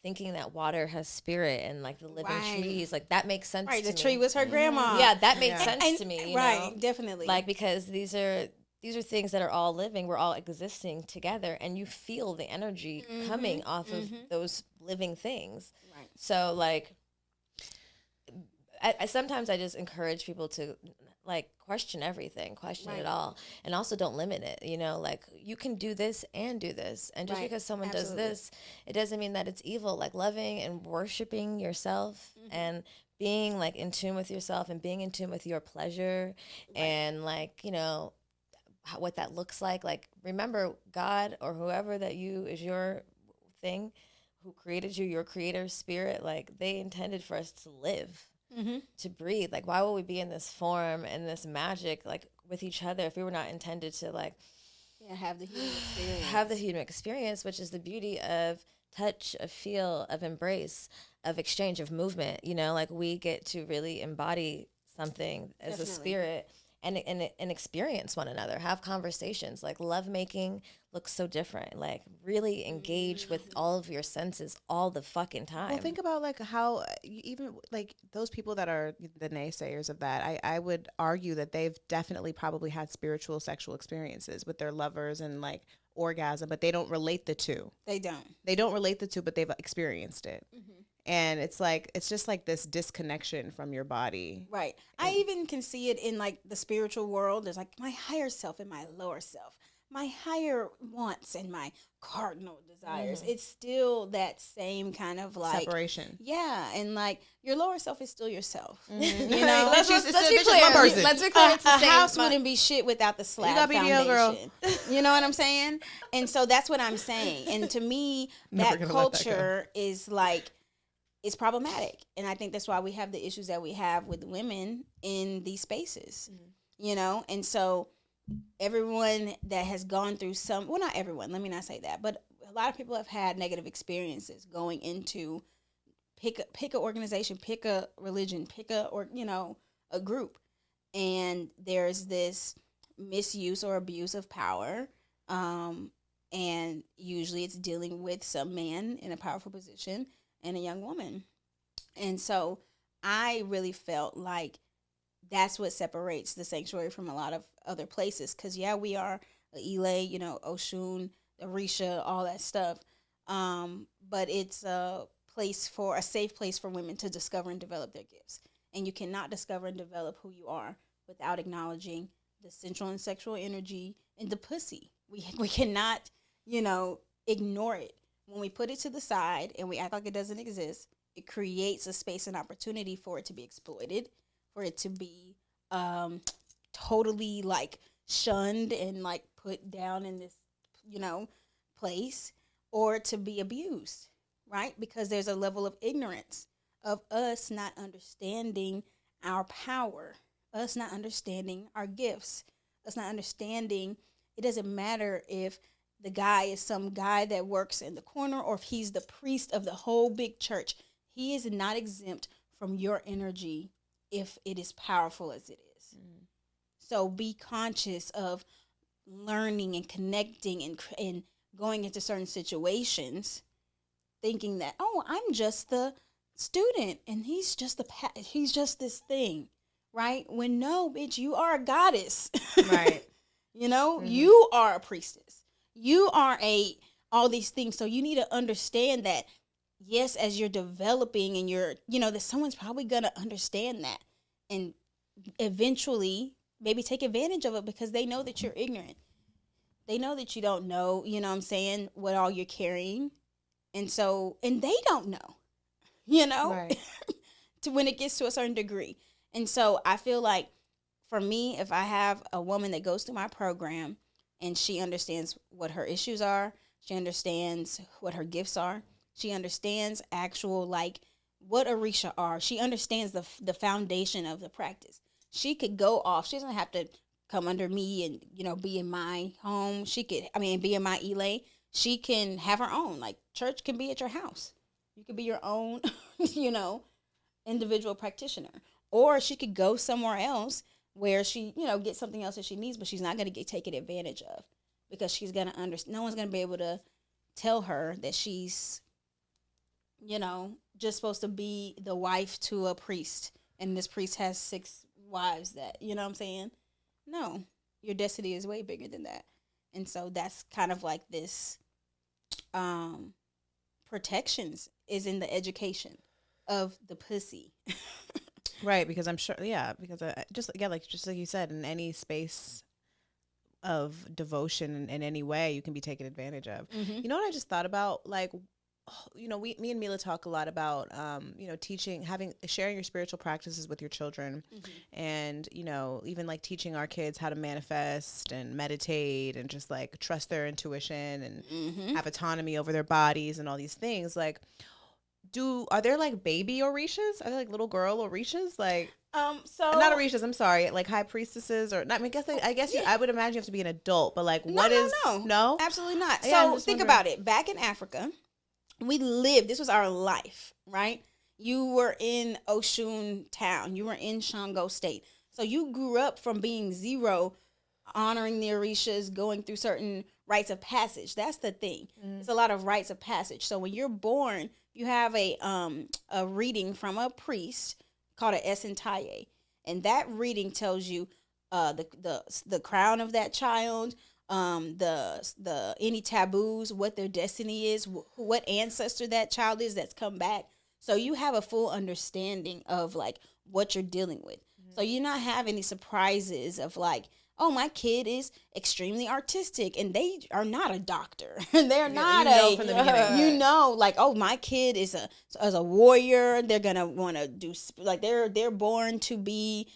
thinking that water has spirit and, like, the living trees, like, that makes sense to me. Right, the tree was her grandma. Yeah, that made sense to me. You know? Definitely. Like, because these are things that are all living. We're all existing together, and you feel the energy coming off of those living things. Right. So, like, I sometimes I just encourage people to, like, question everything, question it all, and also don't limit it. Like, you can do this and do this, and just because someone does this, it doesn't mean that it's evil. Like, loving and worshiping yourself and being, like, in tune with yourself and being in tune with your pleasure and, like, what that looks like. Like, remember, God or whoever that is your thing, who created you, your creator spirit, like, they intended for us to live. to breathe. Like, why would we be in this form and this magic, like, with each other if we were not intended to, like, have the human experience. Have the human experience, which is the beauty of touch, of feel, of embrace, of exchange, of movement. You know, like, we get to really embody something as a spirit and experience one another, have conversations. Like, lovemaking looks so different. Like, really engage with all of your senses all the fucking time. Well, think about, like, how even, like, those people that are the naysayers of that, I would argue that they've definitely probably had spiritual sexual experiences with their lovers and, like, orgasm, but they don't relate the two. They don't. They don't relate the two, but they've experienced it. And it's like, it's just like this disconnection from your body. Right. I even can see it in, like, the spiritual world. There's, like, my higher self and my lower self, my higher wants and my cardinal desires. It's still that same kind of, like, separation. Yeah. And, like, your lower self is still yourself. You know, let's be clear. Let's be clear. It's the a same house wouldn't be shit without the slab foundation. Girl. You know what I'm saying? And so that's what I'm saying. And to me, that culture is, like, it's problematic. And I think that's why we have the issues that we have with women in these spaces, you know? And so everyone that has gone through well, not everyone, let me not say that, but a lot of people have had negative experiences going into pick a organization, pick a religion, a group. And there's this misuse or abuse of power. And usually it's dealing with some man in a powerful position and a young woman. And so I really felt like that's what separates the sanctuary from a lot of other places. Because, yeah, we are Ile, Oshun, Orisha, all that stuff. But it's a safe place for women to discover and develop their gifts. And you cannot discover and develop who you are without acknowledging the sensual and sexual energy and the pussy. We cannot, ignore it. When we put it to the side and we act like it doesn't exist, it creates a space and opportunity for it to be exploited, for it to be totally, like, shunned and, like, put down in this, place, or to be abused, right? Because there's a level of ignorance of us not understanding our power, us not understanding our gifts, us not understanding it doesn't matter if the guy is some guy that works in the corner or if he's the priest of the whole big church. He is not exempt from your energy if it is powerful as it is. So be conscious of learning and connecting and going into certain situations thinking that, oh, I'm just the student and he's just this thing, right? When no, bitch, you are a goddess. Right. You are a priestess. You are all these things. So you need to understand that, yes, as you're developing and that someone's probably going to understand that and eventually maybe take advantage of it because they know that you're ignorant. They know that you don't know, what all you're carrying. And they don't know, right. to when it gets to a certain degree. And so I feel like for me, if I have a woman that goes through my program and she understands what her issues are, she understands what her gifts are, she understands actual, like, what Orisha are, she understands the foundation of the practice. She could go off. She doesn't have to come under me and, be in my home. Be in my Ile. She can have her own. Like, church can be at your house. You could be your own, individual practitioner. Or she could go somewhere else where she, gets something else that she needs, but she's not going to get taken advantage of because she's going to understand. No one's going to be able to tell her that she's, just supposed to be the wife to a priest. And this priest has 6 wives that, you know what I'm saying? No, your destiny is way bigger than that. And so that's kind of like this protections is in the education of the pussy. Right, because I'm sure, because just like you said, in any space of devotion in any way, you can be taken advantage of. Mm-hmm. You know what I just thought about? Like, me and Mila talk a lot about, teaching, sharing your spiritual practices with your children, and, even like teaching our kids how to manifest and meditate and just like trust their intuition and have autonomy over their bodies and all these things. Like, are there like baby Orishas? Are there like little girl Orishas? Like So not Orishas, I'm sorry, like high priestesses or not. I mean, I guess I would imagine you have to be an adult, but like no, absolutely not. Yeah, So think about it. Back in Africa, we lived. This was our life, right? You were in Oshun town. You were in Shango State. So you grew up from being zero, honoring the Orishas, going through certain rites of passage. That's the thing. It's a lot of rites of passage. So when you're born, you have a reading from a priest called an Esentaye, and that reading tells you the crown of that child, the any taboos, what their destiny is, what ancestor that child is that's come back. So you have a full understanding of like what you're dealing with. So you're not have any surprises of like, oh, my kid is extremely artistic and they are not a doctor. They're not from the beginning. You know, like, oh, my kid is a warrior. They're gonna want to do like they're born to be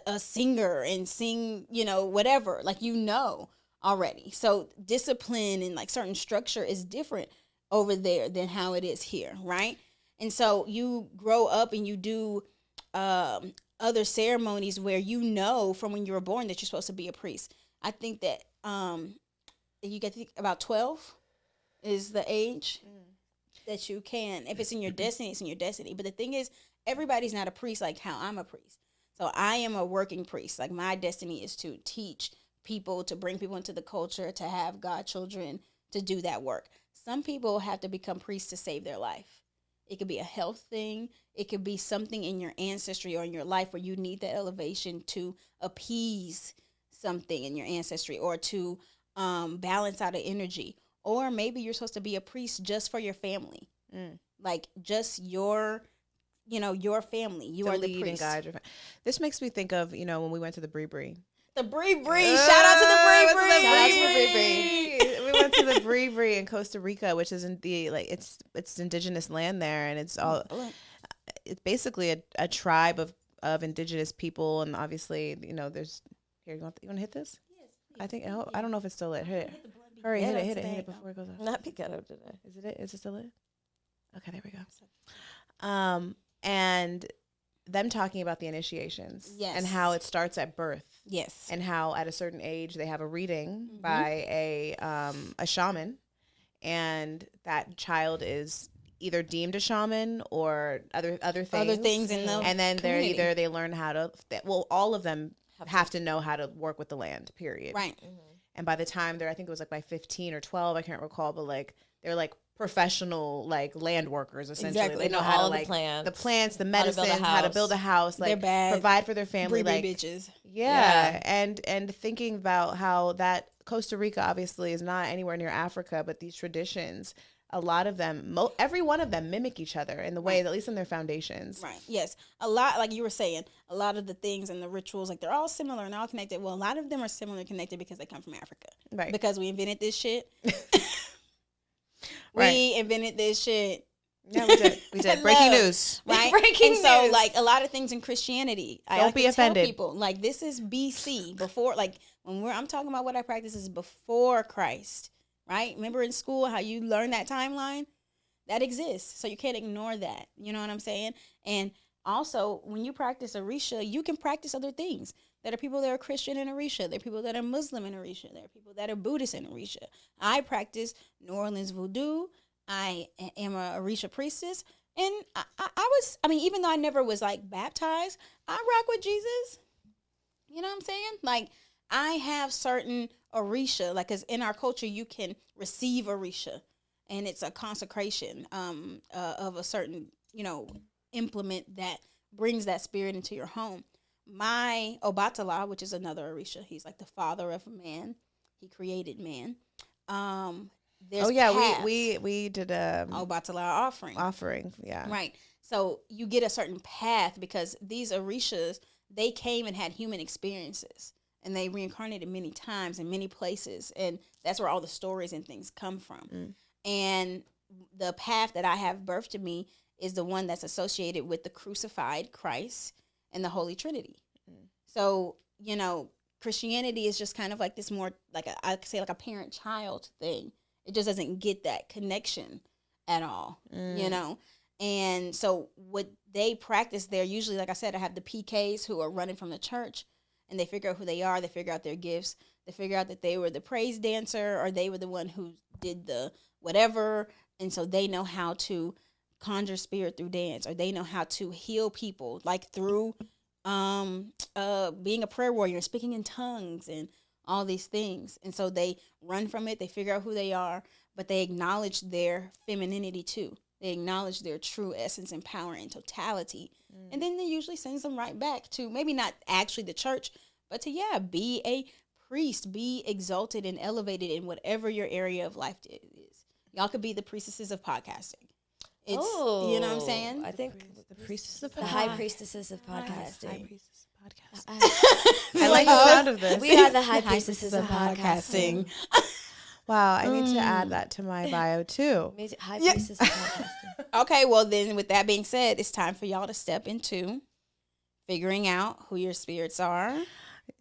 a singer and sing, you know, whatever. Like, you know already. So discipline and like certain structure is different over there than how it is here, right? And so you grow up and you do other ceremonies where you know from when you were born that you're supposed to be a priest. I think that you get to about 12 is the age that you can. If it's in your destiny, it's in your destiny. But the thing is, everybody's not a priest like how I'm a priest. So I am a working priest. Like, my destiny is to teach people, to bring people into the culture, to have godchildren, to do that work. Some people have to become priests to save their life. It could be a health thing. It could be something in your ancestry or in your life where you need that elevation to appease something in your ancestry or to balance out an energy. Or maybe you're supposed to be a priest just for your family. Like, just your family. You are the priest. And guide this makes me think of, when we went to the Bree. The Bree. Shout out to the Bree. Shout out to the Bree. We went to the Bree in Costa Rica, which is in the it's indigenous land there, and it's it's basically a tribe of indigenous people, and obviously there's here you want to hit this? Yes. I think I don't know if it's still lit. Hit it. Hurry, hit it before it goes off. Not Picado today. Is it? Is it still lit? Okay, there we go. And them talking about the initiations, and how it starts at birth, and how at a certain age they have a reading by a shaman, and that child is either deemed a shaman or other things in the and then community. they learn how to all of them have to know how to work with the land, period, right? And by the time I think it was like by 15 or 12, I can't recall, but like they're like professional like land workers essentially. Exactly. They know how to all like the plants, the medicines, how to build a house, like provide for their family, like bitches. Yeah. And thinking about how that Costa Rica obviously is not anywhere near Africa, but these traditions, a lot of them, every one of them mimic each other in the way, at least in their foundations. Right. Yes. A lot, like you were saying, a lot of the things and the rituals, like they're all similar and all connected. Well, a lot of them are similar and connected because they come from Africa. Right. Because we invented this shit. Right. We invented this shit. Yeah, we did. We did. Breaking news. Right? Breaking news. So, like, a lot of things in Christianity, I Don't be offended. tell people, like, this is BC, before, like, I'm talking about what I practice is before Christ, right? Remember in school how you learn that timeline? That exists. So you can't ignore that. You know what I'm saying? And also, when you practice Orisha, you can practice other things. There are people that are Christian in Orisha. There are people that are Muslim in Orisha. There are people that are Buddhist in Orisha. I practice New Orleans Voodoo. I am a Orisha priestess. And even though I never was like baptized, I rock with Jesus. You know what I'm saying? Like, I have certain Orisha, like, because in our culture, you can receive Orisha. And it's a consecration of a certain, implement that brings that spirit into your home. My Obatala, which is another Orisha, he's like the father of man. He created man. There's we did a Obatala offering. Yeah. Right. So you get a certain path because these Orishas, they came and had human experiences. And they reincarnated many times in many places. And that's where all the stories and things come from. And the path that I have birthed to me is the one that's associated with the crucified Christ and the Holy Trinity. So, Christianity is just kind of like this more, like I could say like a parent-child thing. It just doesn't get that connection at all, And so what they practice there, usually, like I said, I have the PKs who are running from the church, and they figure out who they are. They figure out their gifts. They figure out that they were the praise dancer, or they were the one who did the whatever. And so they know how to conjure spirit through dance, or they know how to heal people, like through being a prayer warrior, speaking in tongues, and all these things. And so they run from it. They figure out who they are, but they acknowledge their femininity too. They acknowledge their true essence and power and totality. And then they usually sends them right back to, maybe not actually the church, but to, be a priest, be exalted and elevated in whatever your area of life is. Y'all could be the priestesses of podcasting. It's, you know what I'm saying? I think The priestess of the high priestesses of podcasting. High priestess of podcasting. I like the sound of this. We are the high priestesses of podcasting. Wow, I need to add that to my bio too. High priestess of podcasting. Okay, well then, with that being said, it's time for y'all to step into figuring out who your spirits are.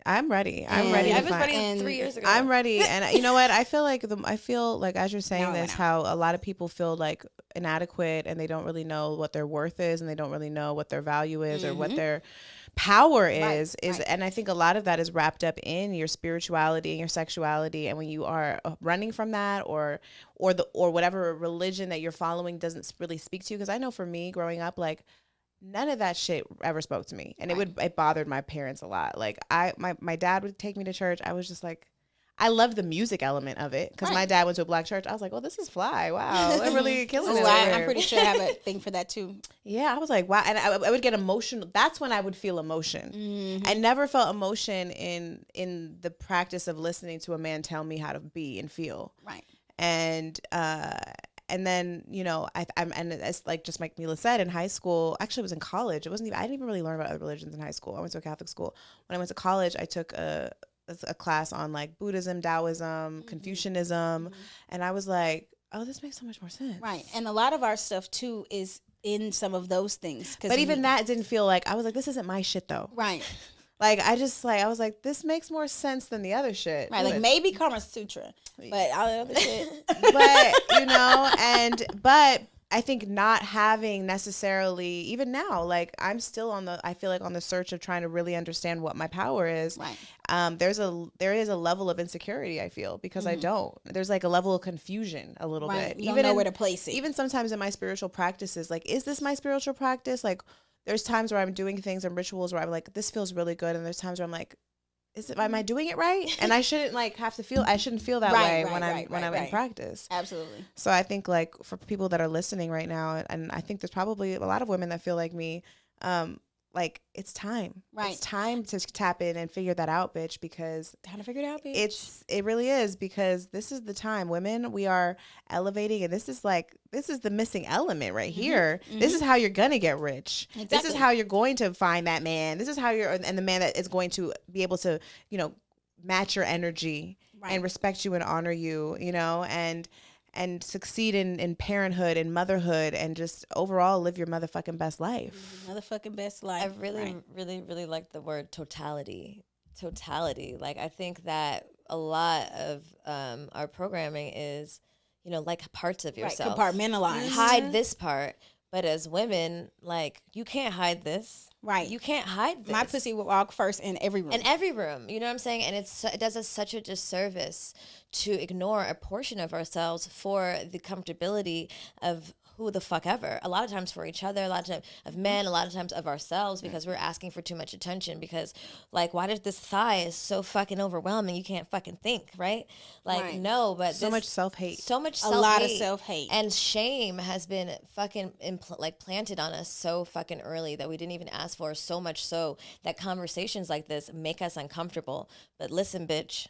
I'm ready. I'm ready. I was ready 3 years ago. I'm ready, and you know what? I feel like as you're saying No, this, how a lot of people feel like inadequate, and they don't really know what their worth is, and they don't really know what their value is, or what their power is. And I think a lot of that is wrapped up in your spirituality and your sexuality. And when you are running from that, or whatever religion that you're following doesn't really speak to you, because I know for me growing up, like, none of that shit ever spoke to me, and it bothered my parents a lot. Like my dad would take me to church. I was just like, I loved the music element of it, because my dad went to a black church. I was like, well, this is fly. Wow, they're really killing it. I'm pretty sure I have a thing for that too. Yeah, I was like, wow, and I would get emotional. That's when I would feel emotion. I never felt emotion in the practice of listening to a man tell me how to be and feel. Right. And then, you know, and it's like just like Mila said, in high school, actually it was in college. I didn't even really learn about other religions in high school. I went to a Catholic school. When I went to college, I took a class on like Buddhism, Taoism, Confucianism. And I was like, oh, this makes so much more sense. Right. And a lot of our stuff too is in some of those things. But even that didn't feel like, I was like, this isn't my shit though. Right. Like, I was like, this makes more sense than the other shit. Right, like maybe Kama Sutra, but all the other shit. But, you know, but I think not having necessarily, even now, like, I'm still I feel like on the search of trying to really understand what my power is. Right. There is a level of insecurity, I feel, because I don't. There's like a level of confusion a little bit. You don't know where to place it. Even sometimes in my spiritual practices, like, is this my spiritual practice? Like, there's times where I'm doing things and rituals where I'm like, this feels really good. And there's times where I'm like, am I doing it right? And I shouldn't shouldn't feel that way when I'm in practice. Absolutely. So I think, like, for people that are listening right now, and I think there's probably a lot of women that feel like me, like, it's time. Right. It's time to tap in and figure that out, bitch, because Time to figure it out, bitch. it really is, because this is the time. Women, we are elevating, and this is the missing element right here. This is how you're gonna get rich. Exactly. This is how you're going to find that man. This is how and the man that is going to be able to, you know, match your energy and respect you and honor you, you know, and succeed in parenthood and motherhood, and just overall live your motherfucking best life. Motherfucking best life. I really like the word totality. Like, I think that a lot of our programming is, you know, like parts of yourself. Compartmentalized. Hide this part. But as women, like, you can't hide this. Right. You can't hide this. My pussy will walk first in every room. In every room. You know what I'm saying? And it does us such a disservice to ignore a portion of ourselves for the comfortability of who the fuck ever. A lot of times for each other, a lot of times of men, a lot of times of ourselves, because we're asking for too much attention. Because, like, why does this thigh is so fucking overwhelming? You can't fucking think, right? Like, no, but so much self-hate. So much self-hate. A lot of self-hate. And shame has been fucking planted on us so fucking early that we didn't even ask for, so much so that conversations like this make us uncomfortable. But listen, bitch,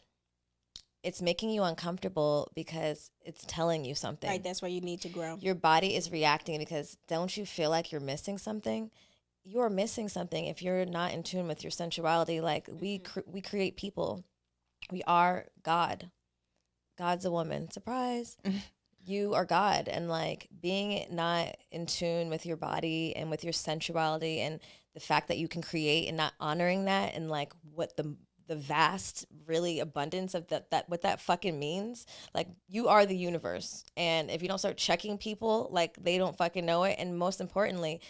it's making you uncomfortable because it's telling you something. Right, that's why you need to grow. Your body is reacting because don't you feel like you're missing something? You're missing something if you're not in tune with your sensuality. Like, we create people. We are God. God's a woman. Surprise. You are God. And, like, being not in tune with your body and with your sensuality and the fact that you can create and not honoring that, and, like, what the the vast, really abundance of that what that fucking means. Like, you are the universe. And if you don't start checking people, like, they don't fucking know it. And most importantly,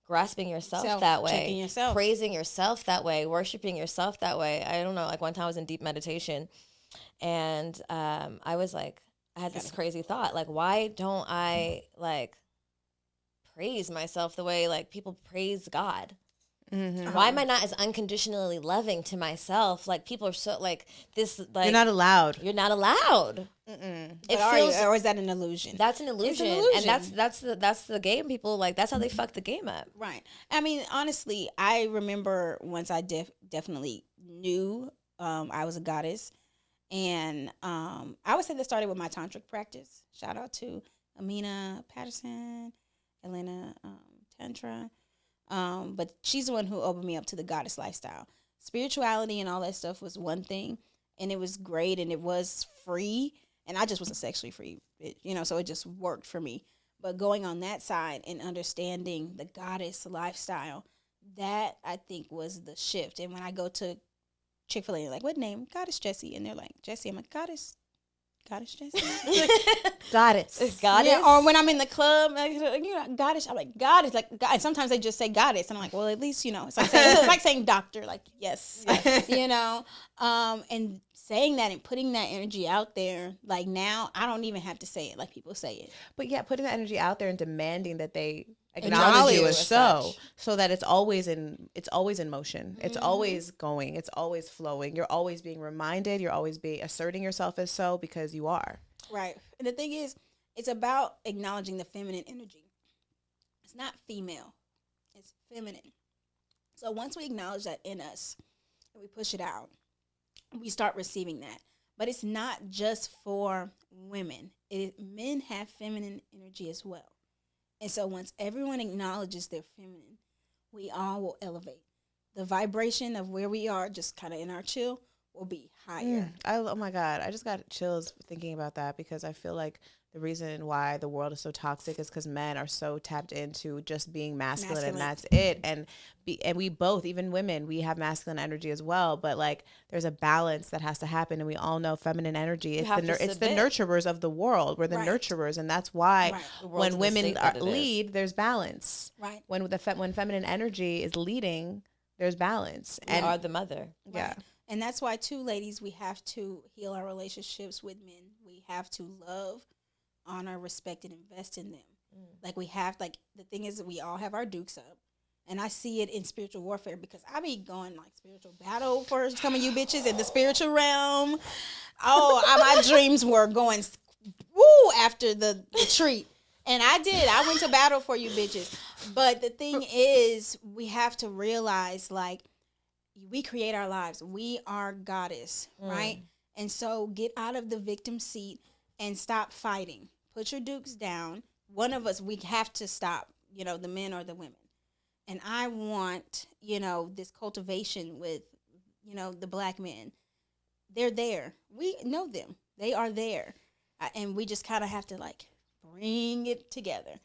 grasping yourself that way, checking yourself, praising yourself that way, worshiping yourself that way. I don't know, like, one time I was in deep meditation, and I was like, I had this crazy thought, like, why don't I, like, praise myself the way, like, people praise God? Mm-hmm. Why am I not as unconditionally loving to myself? Like, people are so, like, this, like, you're not allowed. You're not allowed. Mm-mm. It but feels, or is that an illusion? that's an illusion. It's an illusion. And that's the game. People, like, that's how they fuck the game up. Right. I mean, honestly, I remember once I definitely knew I was a goddess. And I would say that started with my tantric practice. Shout out to Amina Patterson, Elena Tantra. But she's the one who opened me up to the goddess lifestyle. Spirituality and all that stuff was one thing, and it was great, and it was free, and I just wasn't sexually free, so it just worked for me. But going on that side and understanding the goddess lifestyle, that I think was the shift. And when I go to Chick-fil-A, they're like, what name? Goddess Jessie. And they're like, Jessie. I'm like, Goddess Jessie. Goddess. Goddess. Yeah, or when I'm in the club, like, Goddess. I'm like, Goddess. Like, God. And sometimes they just say Goddess. And I'm like, well, at least, it's like saying doctor. Like, yes. And saying that and putting that energy out there, like, now I don't even have to say it like people say it. But yeah, putting that energy out there and demanding that they acknowledge you as so that it's always in motion. It's always going. It's always flowing. You're always being reminded. You're always asserting yourself as so, because you are. Right. And the thing is, it's about acknowledging the feminine energy. It's not female. It's feminine. So once we acknowledge that in us and we push it out, we start receiving that. But it's not just for women. Men have feminine energy as well. And so once everyone acknowledges their feminine, we all will elevate. The vibration of where we are, just kind of in our chill, will be higher. Oh my God. I just got chills thinking about that, because I feel like the reason why the world is so toxic is because men are so tapped into just being masculine. And that's it. And we both, even women, we have masculine energy as well. But, like, there's a balance that has to happen. And we all know feminine energy. It's the nurturers of the world. We're the nurturers. And that's why when women lead, there's balance. Right. When feminine energy is leading, there's balance. We are the mother. Yeah. And that's why, too, ladies, we have to heal our relationships with men. We have to love, honor, respect, and invest in them. Like, we have, like, the thing is that we all have our dukes up. And I see it in spiritual warfare, because I be going, like, spiritual battle for some of you bitches in the spiritual realm. My dreams were going woo after the treat. And I went to battle for you bitches. But the thing is, we have to realize, like, we create our lives. We are goddess, right? And so get out of the victim seat and stop fighting. Put your dukes down. One of us, we have to stop, the men or the women. And I want, this cultivation with, the black men. They're there. We know them. They are there. And we just kind of have to, like, bring it together.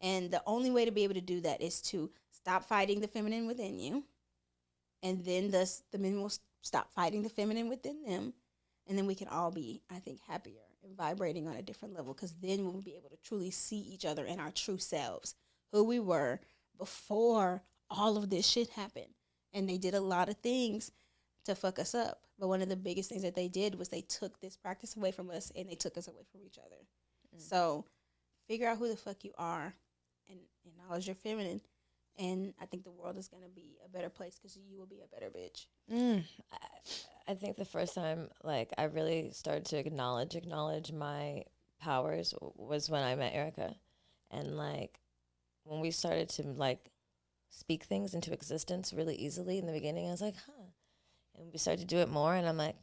And the only way to be able to do that is to stop fighting the feminine within you. And then the men will stop fighting the feminine within them. And then we can all be, I think, happier and vibrating on a different level, because then we'll be able to truly see each other in our true selves, who we were before all of this shit happened. And they did a lot of things to fuck us up. But one of the biggest things that they did was they took this practice away from us, and they took us away from each other. So figure out who the fuck you are and acknowledge your feminine. And I think the world is going to be a better place, because you will be a better bitch. I think the first time, like, I really started to acknowledge my powers was when I met Erica. And, like, when we started to, like, speak things into existence really easily in the beginning, I was like, And we started to do it more, and I'm like,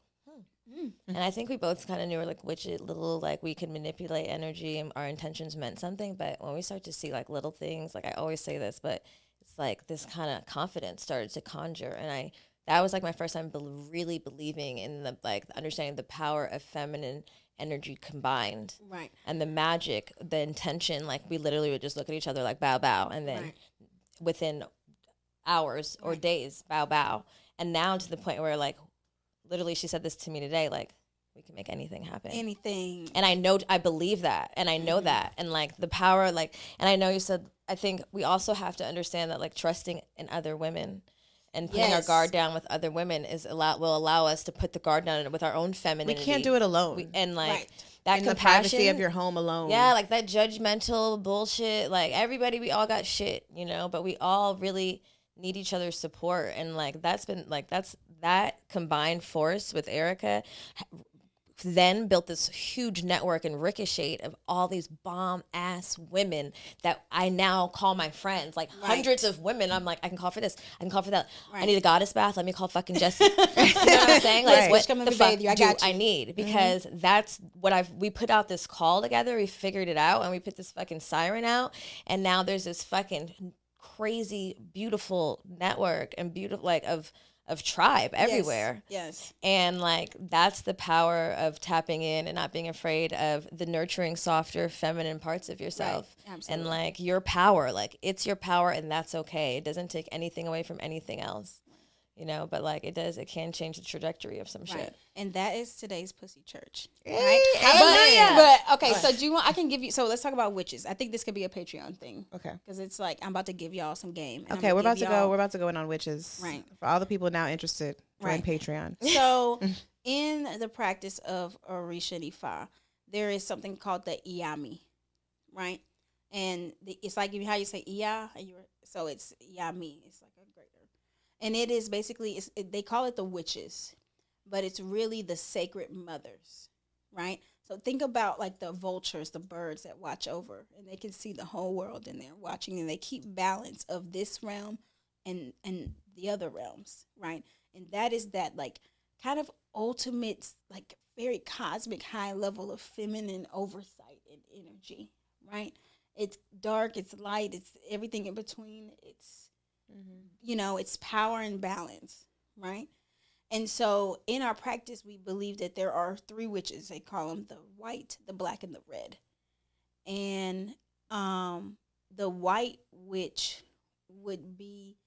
And I think we both kind of knew, like, which little, like, we could manipulate energy and our intentions meant something. But when we start to see, like, little things, like, I always say this, but it's like this kind of confidence started to conjure. And that was, like, my first time really believing in the, like, understanding the power of feminine energy combined. Right. And the magic, the intention, like, we literally would just look at each other like, bow, bow. And then within hours or days, bow, bow. And now to the point where, like, literally, she said this to me today, like, we can make anything happen. Anything. And I believe that. And I know that. And like the power, like, and I know you said, I think we also have to understand that like trusting in other women and putting our guard down with other women will allow us to put the guard down with our own femininity. We can't do it alone. And like Right. that in compassion. the privacy of your home alone. Yeah, like that judgmental bullshit. Like everybody, we all got shit, you know, but we all really need each other's support. And like that combined force with Erica then built this huge network and ricocheted of all these bomb ass women that I now call my friends, like hundreds of women. I'm like, I can call for this, I can call for that. I need a goddess bath. Let me call fucking Jessie. You know what I'm saying? Like, what the fuck do I need? Because that's what we put out this call together. We figured it out, and we put this fucking siren out, and now there's this fucking crazy, beautiful network and beautiful like of tribe everywhere. Yes. And like that's the power of tapping in and not being afraid of the nurturing, softer, feminine parts of yourself. Right. Absolutely. And like your power, like it's your power, and that's okay. It doesn't take anything away from anything else. You know, but like it can change the trajectory of some shit. And that is today's pussy church. Right? But okay, so do you want, I can give you, so let's talk about witches. I think this could be a Patreon thing. Okay. Because it's like, I'm about to give y'all some game. Okay, we're about to go in on witches. Right. For all the people now interested, join Right. Patreon. So in the practice of Orisha and Ifa, there is something called the Iyami, right? And it's like how you say Iya, so it's Iyami. It's like a greater. And it is basically, they call it the witches, but it's really the sacred mothers, right? So think about like the vultures, the birds that watch over, and they can see the whole world, and they're watching, and they keep balance of this realm and the other realms, right? And that is that like kind of ultimate, like very cosmic high level of feminine oversight and energy, right? It's dark, it's light, it's everything in between. It's, you know, it's power and balance, right? And so in our practice, we believe that there are three witches. They call them the white, the black, and the red. And the white witch would be,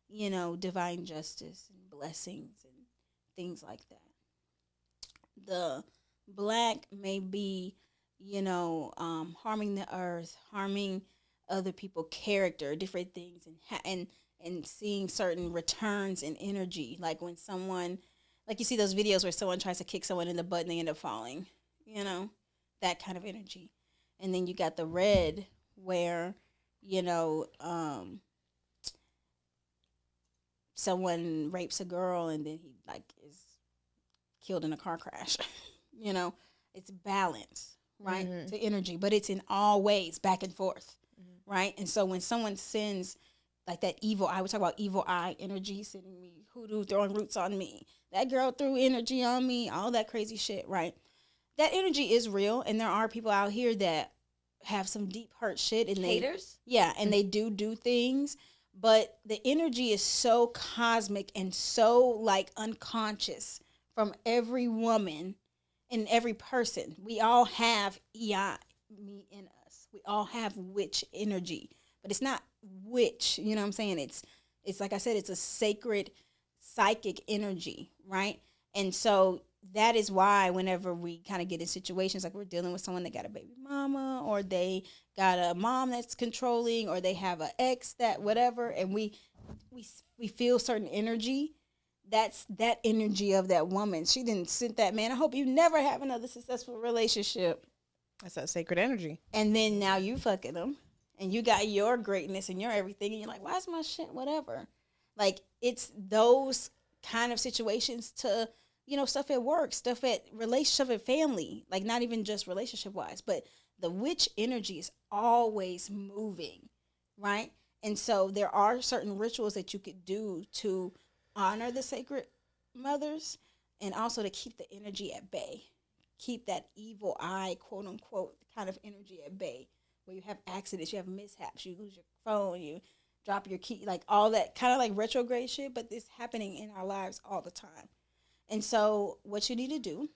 you know, divine justice and blessings and things like that. The black may be, you know, harming the earth, harming other people's character, different things, and seeing certain returns in energy. Like when someone, like you see those videos where someone tries to kick someone in the butt and they end up falling, you know, that kind of energy. And then you got the red where, you know, someone rapes a girl and then he like is killed in a car crash. You know, it's balance, right? To energy, but it's in all ways back and forth, right? And so when someone sends like that evil eye, we talk about evil eye energy, sending me hoodoo, throwing roots on me. That girl threw energy on me, all that crazy shit, right? That energy is real, and there are people out here that have some deep hurt shit. And Haters? And they do things, but the energy is so cosmic and so like unconscious from every woman and every person. We all have me in us. We all have witch energy, but it's not witch, you know what I'm saying? It's like I said, it's a sacred psychic energy, right? And so that is why whenever we kind of get in situations like we're dealing with someone that got a baby mama, or they got a mom that's controlling, or they have an ex that whatever, and we feel certain energy, that's that energy of that woman. She didn't send that man, I hope you never have another successful relationship. That's that sacred energy. And then now you fucking them. And you got your greatness and your everything, and you're like, why is my shit whatever? Like, it's those kind of situations to, you know, stuff at work, stuff at relationship and family, like not even just relationship-wise, but the witch energy is always moving, right? And so there are certain rituals that you could do to honor the sacred mothers and also to keep the energy at bay, keep that evil eye, quote-unquote, kind of energy at bay. Where you have accidents, you have mishaps, you lose your phone, you drop your key, like all that kind of like retrograde shit, but it's happening in our lives all the time. And so what you need to do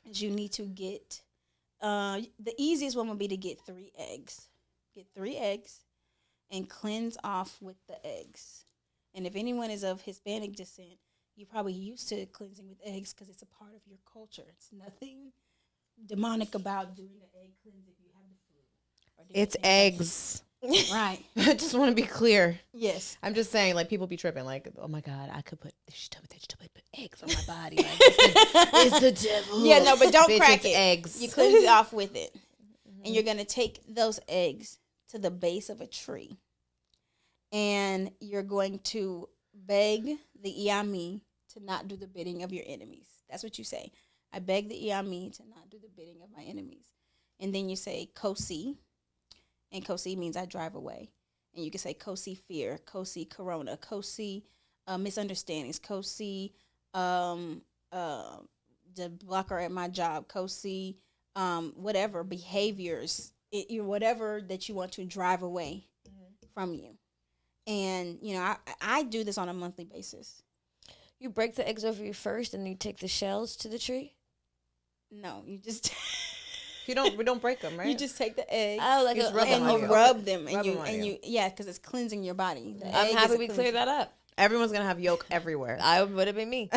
is you need to get, the easiest one would be to get 3 eggs. Get 3 eggs and cleanse off with the eggs. And if anyone is of Hispanic descent, you're probably used to cleansing with eggs because it's a part of your culture. It's nothing demonic about doing an egg cleanse if you have the flu. It's eggs. Right. I just want to be clear. Yes. I'm just saying, like, people be tripping, like, oh my God, I could put, she told me put eggs on my body. Like, it's the devil. Yeah, no, but don't Bitch, crack it's it. eggs. You cleanse it off with it. And you're going to take those eggs to the base of a tree. And you're going to beg the Iami to not do the bidding of your enemies. That's what you say. I beg the Iami to not do the bidding of my enemies. And then you say Kosi. And Kosi means I drive away. And you can say Kosi fear, Kosi corona, Kosi misunderstandings, Kosi the blocker at my job, Kosi whatever behaviors, whatever that you want to drive away from you. And, you know, I do this on a monthly basis. You break the eggs over you first, and you take the shells to the tree? No, you just... we don't break them, right? You just take the eggs. Oh, like Just a, rub like them a, on you you. rub them. Rub And you, them on and you. you, yeah, because it's cleansing your body. The I'm egg happy is a we cleanser. cleared that up. Everyone's going to have yolk everywhere. I would have been me.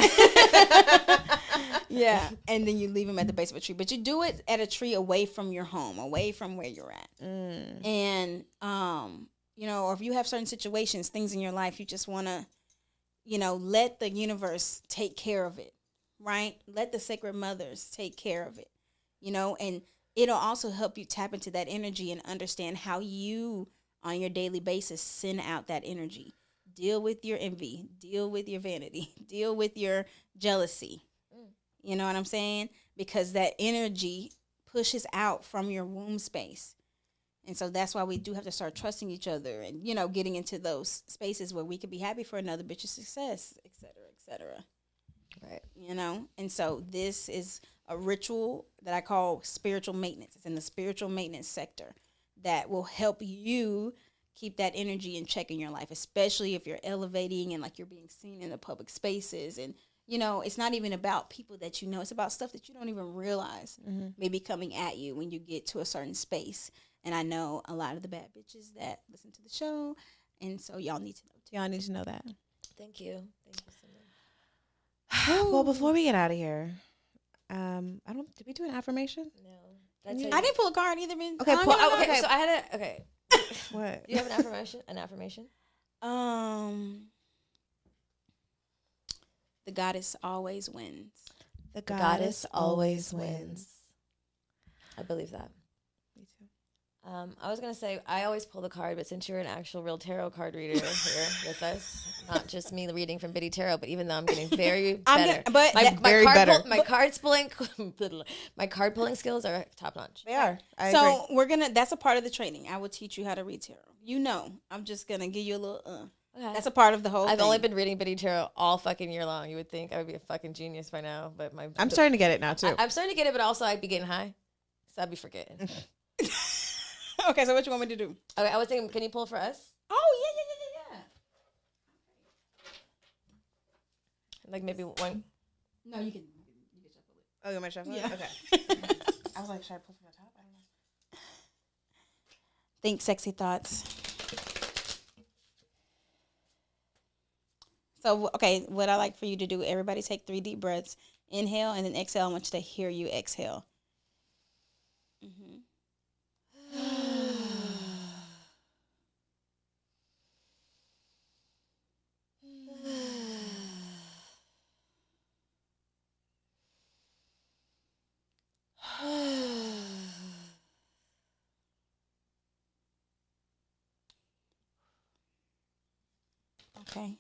Yeah, and then you leave them at the base of a tree. But you do it at a tree away from your home, away from where you're at. And, you know, or if you have certain situations, things in your life, you just want to, you know, let the universe take care of it, right? Let the sacred mothers take care of it, you know, and it'll also help you tap into that energy and understand how you, on your daily basis, send out that energy. Deal with your envy, deal with your vanity, deal with your jealousy. You know what I'm saying? Because that energy pushes out from your womb space. And so that's why we do have to start trusting each other and, you know, getting into those spaces where we could be happy for another bitch's success, et cetera, et cetera. Right. You know? And so this is a ritual that I call spiritual maintenance. It's in the spiritual maintenance sector that will help you keep that energy in check in your life, especially if you're elevating and like you're being seen in the public spaces. And, you know, it's not even about people that you know. It's about stuff that you don't even realize maybe coming at you when you get to a certain space. And I know a lot of the bad bitches that listen to the show. And so y'all need to know too. Y'all need to know that. Thank you. Thank you so much. Well, before we get out of here, did we do an affirmation? No. That's I didn't pull a card either. Man. Okay, I don't pull- know. Okay, so I had a, okay. What? Do you have an affirmation? An affirmation? The goddess always wins. The Goddess always wins. I believe that. Me too. I was going to say, I always pull the card, but since you're an actual real tarot card reader here with us, not just me reading from Biddy Tarot, but even though I'm getting very better. But very better. My card pulling skills are top notch. They are. I agree. we're gonna. That's a part of the training. I will teach you how to read tarot. You know, I'm just gonna give you a little. Okay. That's a part of the whole. I've only been reading Biddy Tarot all fucking year long. You would think I would be a fucking genius by now, but I'm starting to get it now too. I'm starting to get it, but also I'd be getting high, so I'd be forgetting. Okay, so what you want me to do? Okay, I was thinking, can you pull for us? Oh yeah. Like maybe one. No, you can shuffle it. Oh, you want me to shuffle it? Yeah. Okay. I was like, should I pull from the top? I don't know. Think sexy thoughts. So, okay, what I like for you to do, everybody take 3 deep breaths. Inhale and then exhale. I want you to hear you exhale. Okay.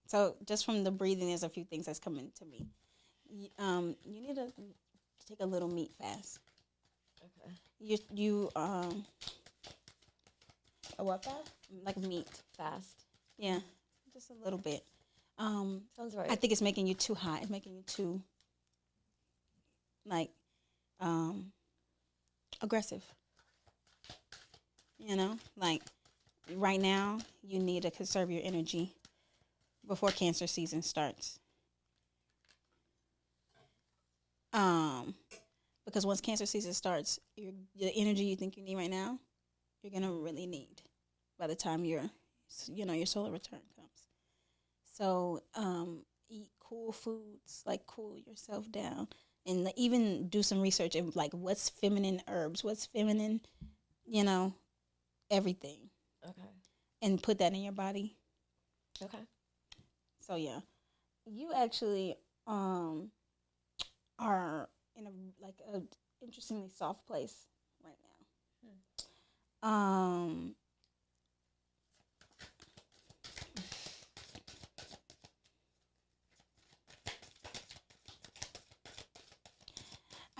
So just from the breathing, there's a few things that's coming to me. You need to take a little meat fast. Okay. You a what fast? Like meat. Fast. Yeah, just a little bit. Sounds right. I think it's making you too hot. It's making you too like aggressive. You know, like right now, you need to conserve your energy before Cancer season starts. Because once Cancer season starts, the energy you think you need right now you're gonna really need by the time your solar return comes. So eat cool foods, like cool yourself down, and even do some research and like what's feminine herbs, what's feminine, everything, Okay. and put that in your body. Okay. So yeah, you actually are in a interestingly soft place right now.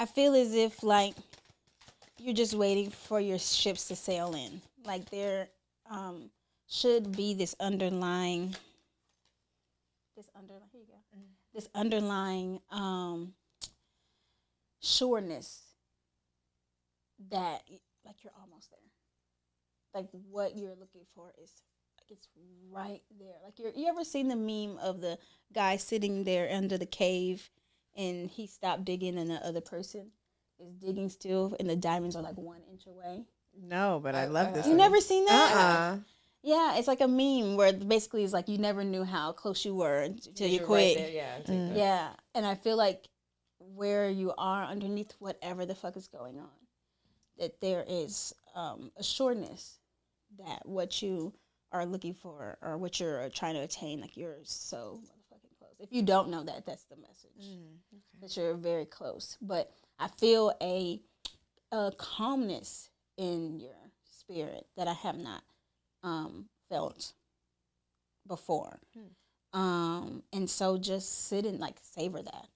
I feel as if like you're just waiting for your ships to sail in. Like there should be this underlying here you go. This underlying sureness that like you're almost there. Like what you're looking for is like it's right there. Like you ever seen the meme of the guy sitting there under the cave and he stopped digging and the other person is digging still and the diamonds are like 1 inch away? No, but I love this. You never seen that? Uh-uh. Yeah, it's like a meme where basically it's like you never knew how close you were until you quit. Right there, yeah. Yeah, and I feel like where you are underneath whatever the fuck is going on, that there is a sureness that what you are looking for or what you're trying to attain, like you're so motherfucking close. If you don't know that, that's the message. Okay. That you're very close. But I feel a calmness in your spirit that I have not felt before. And so just sit and like savor that.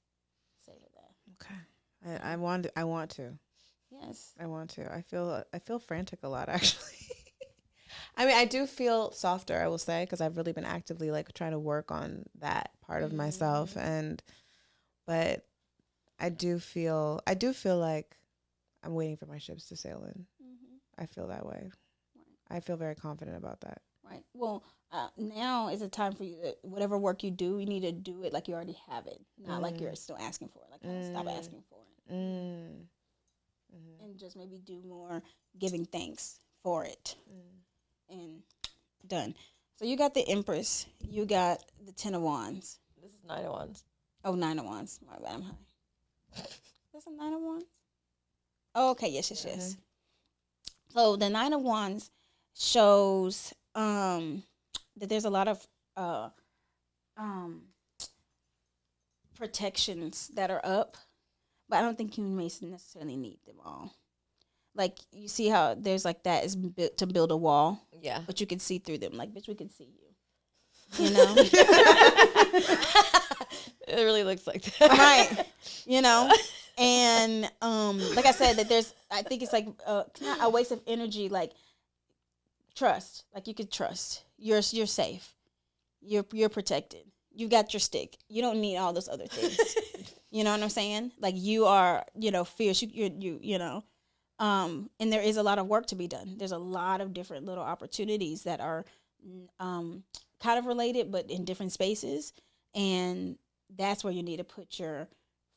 Okay. I want to. Yes. I want to. I feel frantic a lot, actually. I mean, I do feel softer, I will say, because I've really been actively like trying to work on that part of myself, but I do feel like I'm waiting for my ships to sail in. I feel that way. Right. I feel very confident about that. Right. Well, now is a time for you to, whatever work you do, you need to do it like you already have it, not like you're still asking for it. Like stop asking for it, and just maybe do more giving thanks for it, and done. So you got the Empress, you got the 10 of Wands. This is 9 of Wands. Oh, 9 of Wands. My bad, I'm high. That's a 9 of Wands. Oh, okay. Yes. So the 9 of Wands shows that there's a lot of protections that are up, but I don't think you may necessarily need them all. Like you see how there's like that is built to build a wall, but you can see through them. Like bitch, we can see you. You know, it really looks like that, right? You know, and like I said, that I think it's like not a waste of energy. Like trust, like you could trust. You're safe. You're protected. You got your stick. You don't need all those other things. You know what I'm saying? Like you are, fierce. You know. And there is a lot of work to be done. There's a lot of different little opportunities that are kind of related, but in different spaces. And that's where you need to put your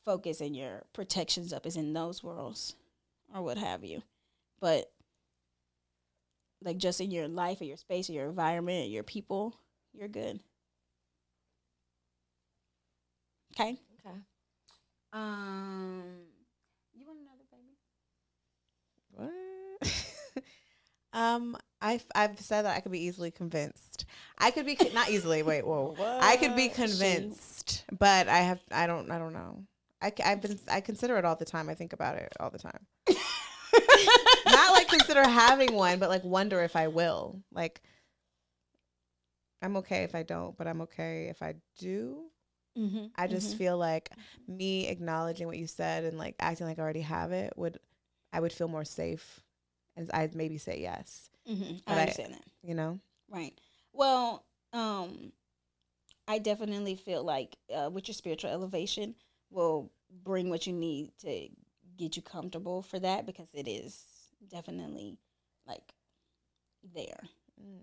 focus and your protections up, is in those worlds or what have you. But like just in your life or your space or your environment or your people, you're good. Okay? Okay. You want another baby? What? I've said that I could be easily convinced. I could be not easily. Wait, whoa. What? I could be convinced, but I don't know. I consider it all the time. I think about it all the time. Not like consider having one, but like wonder if I will. Like I'm okay if I don't, but I'm okay if I do. I just feel like me acknowledging what you said and like acting like I already have it I would feel more safe, and I'd maybe say yes. I understand that. You know? Right. Well, I definitely feel like with your spiritual elevation will bring what you need to get you comfortable for that, because it is definitely like there.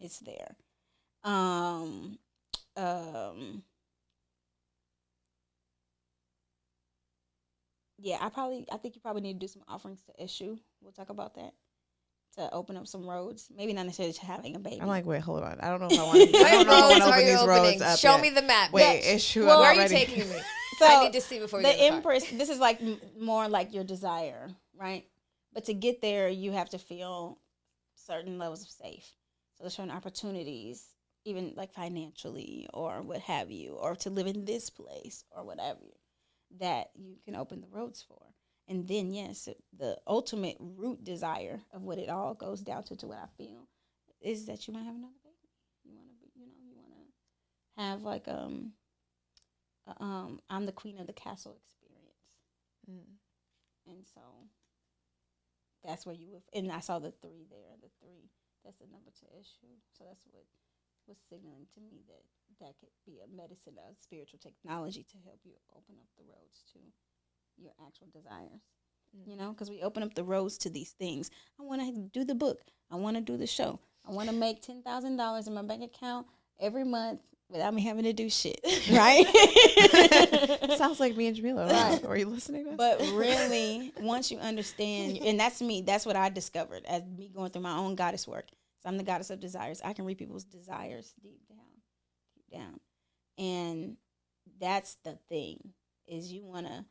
It's there. Yeah, I think you probably need to do some offerings to Eshu. We'll talk about that. to open up some roads. Maybe not necessarily to having a baby. I'm like, wait, hold on. I don't know if I want to. I don't know if I want to open these roads up. Show yet. me the map. Wait, bitch. issue. Where are you taking me? So I need to see before you get the in the car. Empress. This is like more like your desire, right? But to get there, you have to feel certain levels of safe. So there's certain opportunities, even like financially or what have you, or to live in this place or whatever, that you can open the roads for. And then, yes, the ultimate root desire of what it all goes down to what I feel, is that you want to have another baby. You want to be, you want to have like I'm the queen of the castle experience. And so that's where you would, and I saw the 3 there. The 3, that's the number to issue. So that's what was signaling to me that could be a medicine, a spiritual technology to help you open up the roads to your actual desires. You know, because we open up the roads to these things. I want to do the book. I want to do the show. I want to make $10,000 in my bank account every month without me having to do shit. Right? Sounds like me and Jamila. Right? Are you listening to us? But really, once you understand, and that's me, that's what I discovered as me going through my own goddess work. So I'm the goddess of desires. I can read people's desires deep down. And that's the thing, is you want to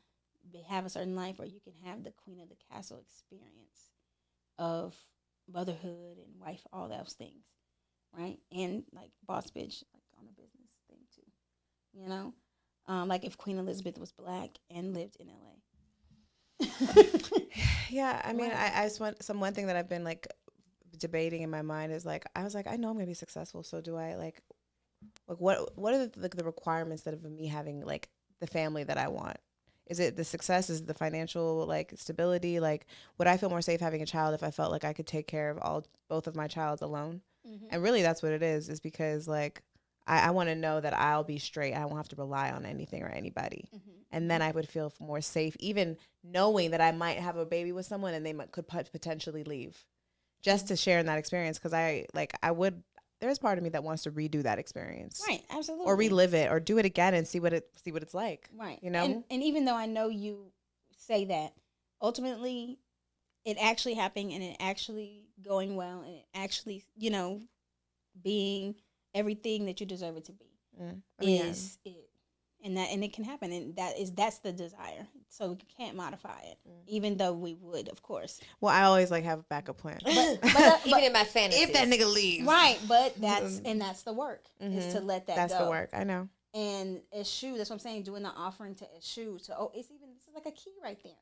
have a certain life where you can have the queen of the castle experience of motherhood and wife, all those things, right? And like boss bitch, like on a business thing too, you know? Like if Queen Elizabeth was Black and lived in LA. Yeah, I mean, I just want one thing that I've been like debating in my mind is like, I was like, I know I'm gonna be successful, so do I like what are the requirements that of me having like the family that I want? Is it the success? Is it the financial like stability? Like, would I feel more safe having a child if I felt like I could take care of both of my childs alone? Mm-hmm. And really, that's what it is because like I want to know that I'll be straight. I won't have to rely on anything or anybody, and then I would feel more safe, even knowing that I might have a baby with someone and they could potentially leave, just to share in that experience. Because I would. There's part of me that wants to redo that experience. Right, absolutely. Or relive it or do it again and see what it's like. Right. You know? And even though I know you say that, ultimately it actually happening and it actually going well and it actually, you know, being everything that you deserve it to be is it. And it can happen, and that's the desire. So we can't modify it, even though we would, of course. Well, I always like have a backup plan, but even in my fantasy, if that nigga leaves, right? But that's the work is to let that go. That's the work. I know. And Oshun, that's what I'm saying. Doing the offering to Oshun, this is like a key right there.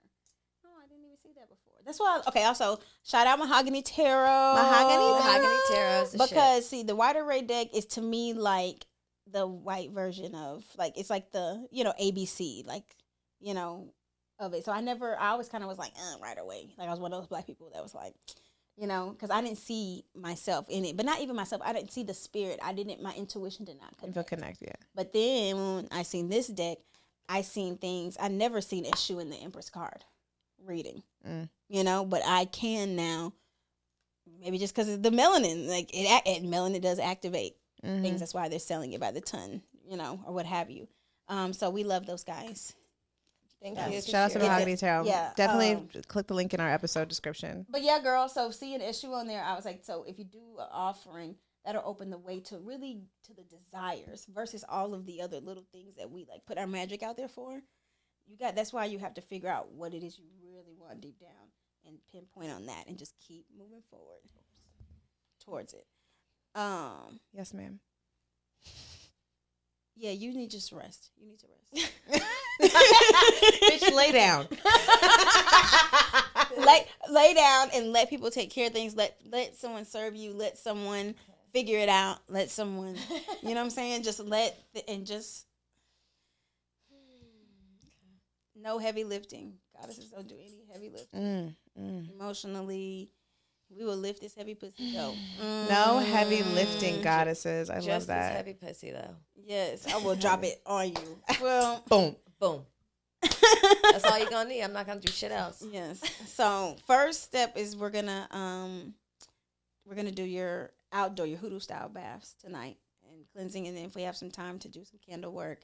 Oh, I didn't even see that before. That's why. Okay. Also, shout out Mahogany Tarot. Mahogany Tarot. Because see, the White Array deck is to me like the white version of like it's like the ABC of it. So I always kind of was like right away. Like I was one of those Black people that was like, because I didn't see myself in it, but not even myself. I didn't see the spirit. My intuition did not connect. Yeah. But then when I seen this deck, I seen things I never seen Oshun in the Empress card reading. But I can now. Maybe just because of the melanin, like melanin does activate things. That's why they're selling it by the ton, or what have you. So we love those guys. Thank you. Shout out to Mahogany Tarot. Yeah, definitely click the link in our episode description. But yeah, girl. So seeing Oshun on there, I was like, so if you do an offering, that'll open the way to really to the desires versus all of the other little things that we like put our magic out there for. That's why you have to figure out what it is you really want deep down and pinpoint on that and just keep moving forward towards it. Yes, ma'am. Yeah, you need just rest. You need to rest. Bitch, lay down. lay down and let people take care of things. Let someone serve you. Let someone figure it out. Let someone, you know what I'm saying? Just no heavy lifting. Goddesses don't do any heavy lifting. Emotionally, we will lift this heavy pussy though. No heavy lifting, goddesses. I love that. Just this heavy pussy though. Yes, I will drop it on you. Well, boom. That's all you're gonna need. I'm not gonna do shit else. Yes. So first step is we're gonna do your Hoodoo style baths tonight and cleansing, and then if we have some time to do some candle work,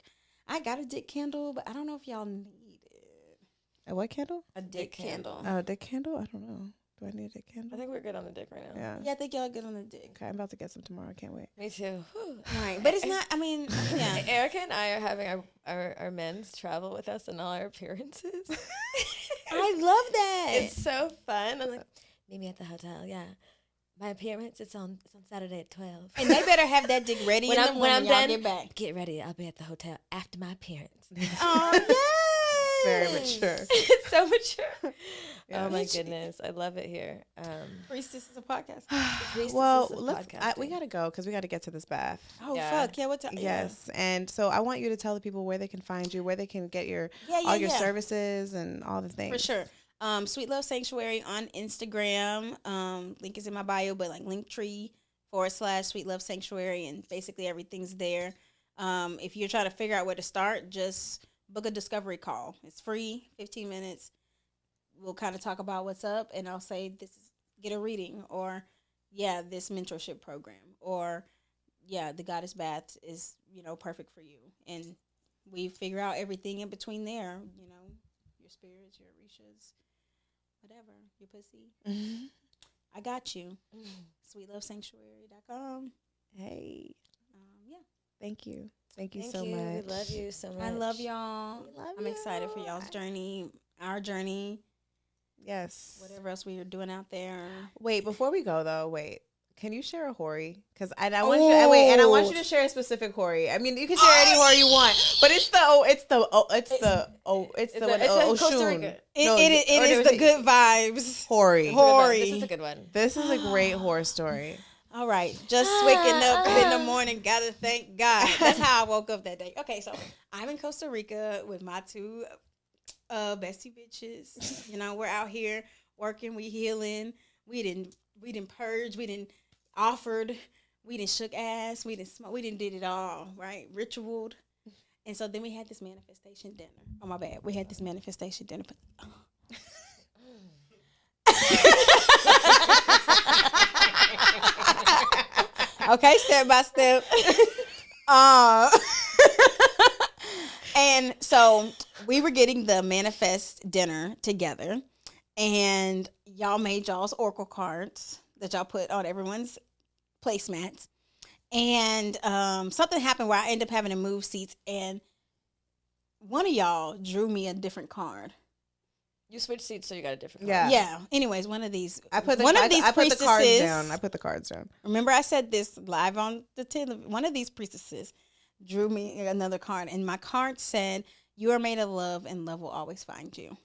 I got a dick candle, but I don't know if y'all need it. A what candle? A dick candle. Oh, a dick candle? I don't know. Do I need a I candle? think we're good on the dick right now. Yeah. Yeah, I think y'all good on the dick. Okay, I'm about to get some tomorrow. I can't wait. Me too. Whew. Right, but it's not. I mean, yeah. Erica and I are having our men's travel with us in all our appearances. I love that. It's so fun. I'm like, meet me at the hotel. Yeah. My appearance, it's on Saturday at 12. And they better have that dick ready when in the I'm, morning when I'm y'all done, get back. get ready. I'll be at the hotel after my appearance. Oh, yes. Very mature. It's so mature. Yeah. Oh, my goodness. I love it here. Priestess is a podcast. Well, let's. we got to go because we got to get to this bath. Oh, Yeah. fuck. Yeah, what time? Yes. And so I want you to tell the people where they can find you, where they can get your Yeah, all your services and all the things. For sure. Sweet Love Sanctuary on Instagram. Link is in my bio, but like Linktree/Sweet Love Sanctuary, and basically everything's there. If you're trying to figure out where to start, just book a discovery call. It's free, 15 minutes. We'll kind of talk about what's up, and I'll say get a reading, or this mentorship program, or the Goddess Bath is perfect for you, and we figure out everything in between there. Your spirits, your Orishas, whatever, your pussy. Mm-hmm. I got you. SweetLoveSanctuary.com. Hey. Yeah. Thank you. Thank you Thank so you. much. We love you so much. I love y'all. I'm excited for y'all's journey, our journey, Yes. whatever else we are doing out there. Wait, before we go though, can you share a whorie? Because I want you to wait, and I want you to share a specific whorie. I mean, you can share any whorie you want, but it's the Costa Oshun. Rica. It is the good vibes. Whorie. This is a good one. This is a great horror story. All right, just waking up in the morning, gotta thank God. That's how I woke up that day. Okay, so I'm in Costa Rica with my two bestie bitches. We're out here working, we healing. We didn't purge, we didn't offered, we didn't shook ass, we didn't smoke, we didn't did it all, right? Ritualed. And so then we had this manifestation dinner. Oh, my bad. We had this manifestation dinner. Okay, step by step. And so we were getting the manifest dinner together, and y'all made y'all's oracle cards that y'all put on everyone's placemats. And something happened where I ended up having to move seats, and one of y'all drew me a different card. You switched seats, so you got a different Yeah. card. Yeah. Anyways, one of these. I put the cards down. I put the cards down. Remember, I said this live on the television. One of these priestesses drew me another card, and my card said, "You are made of love, and love will always find you."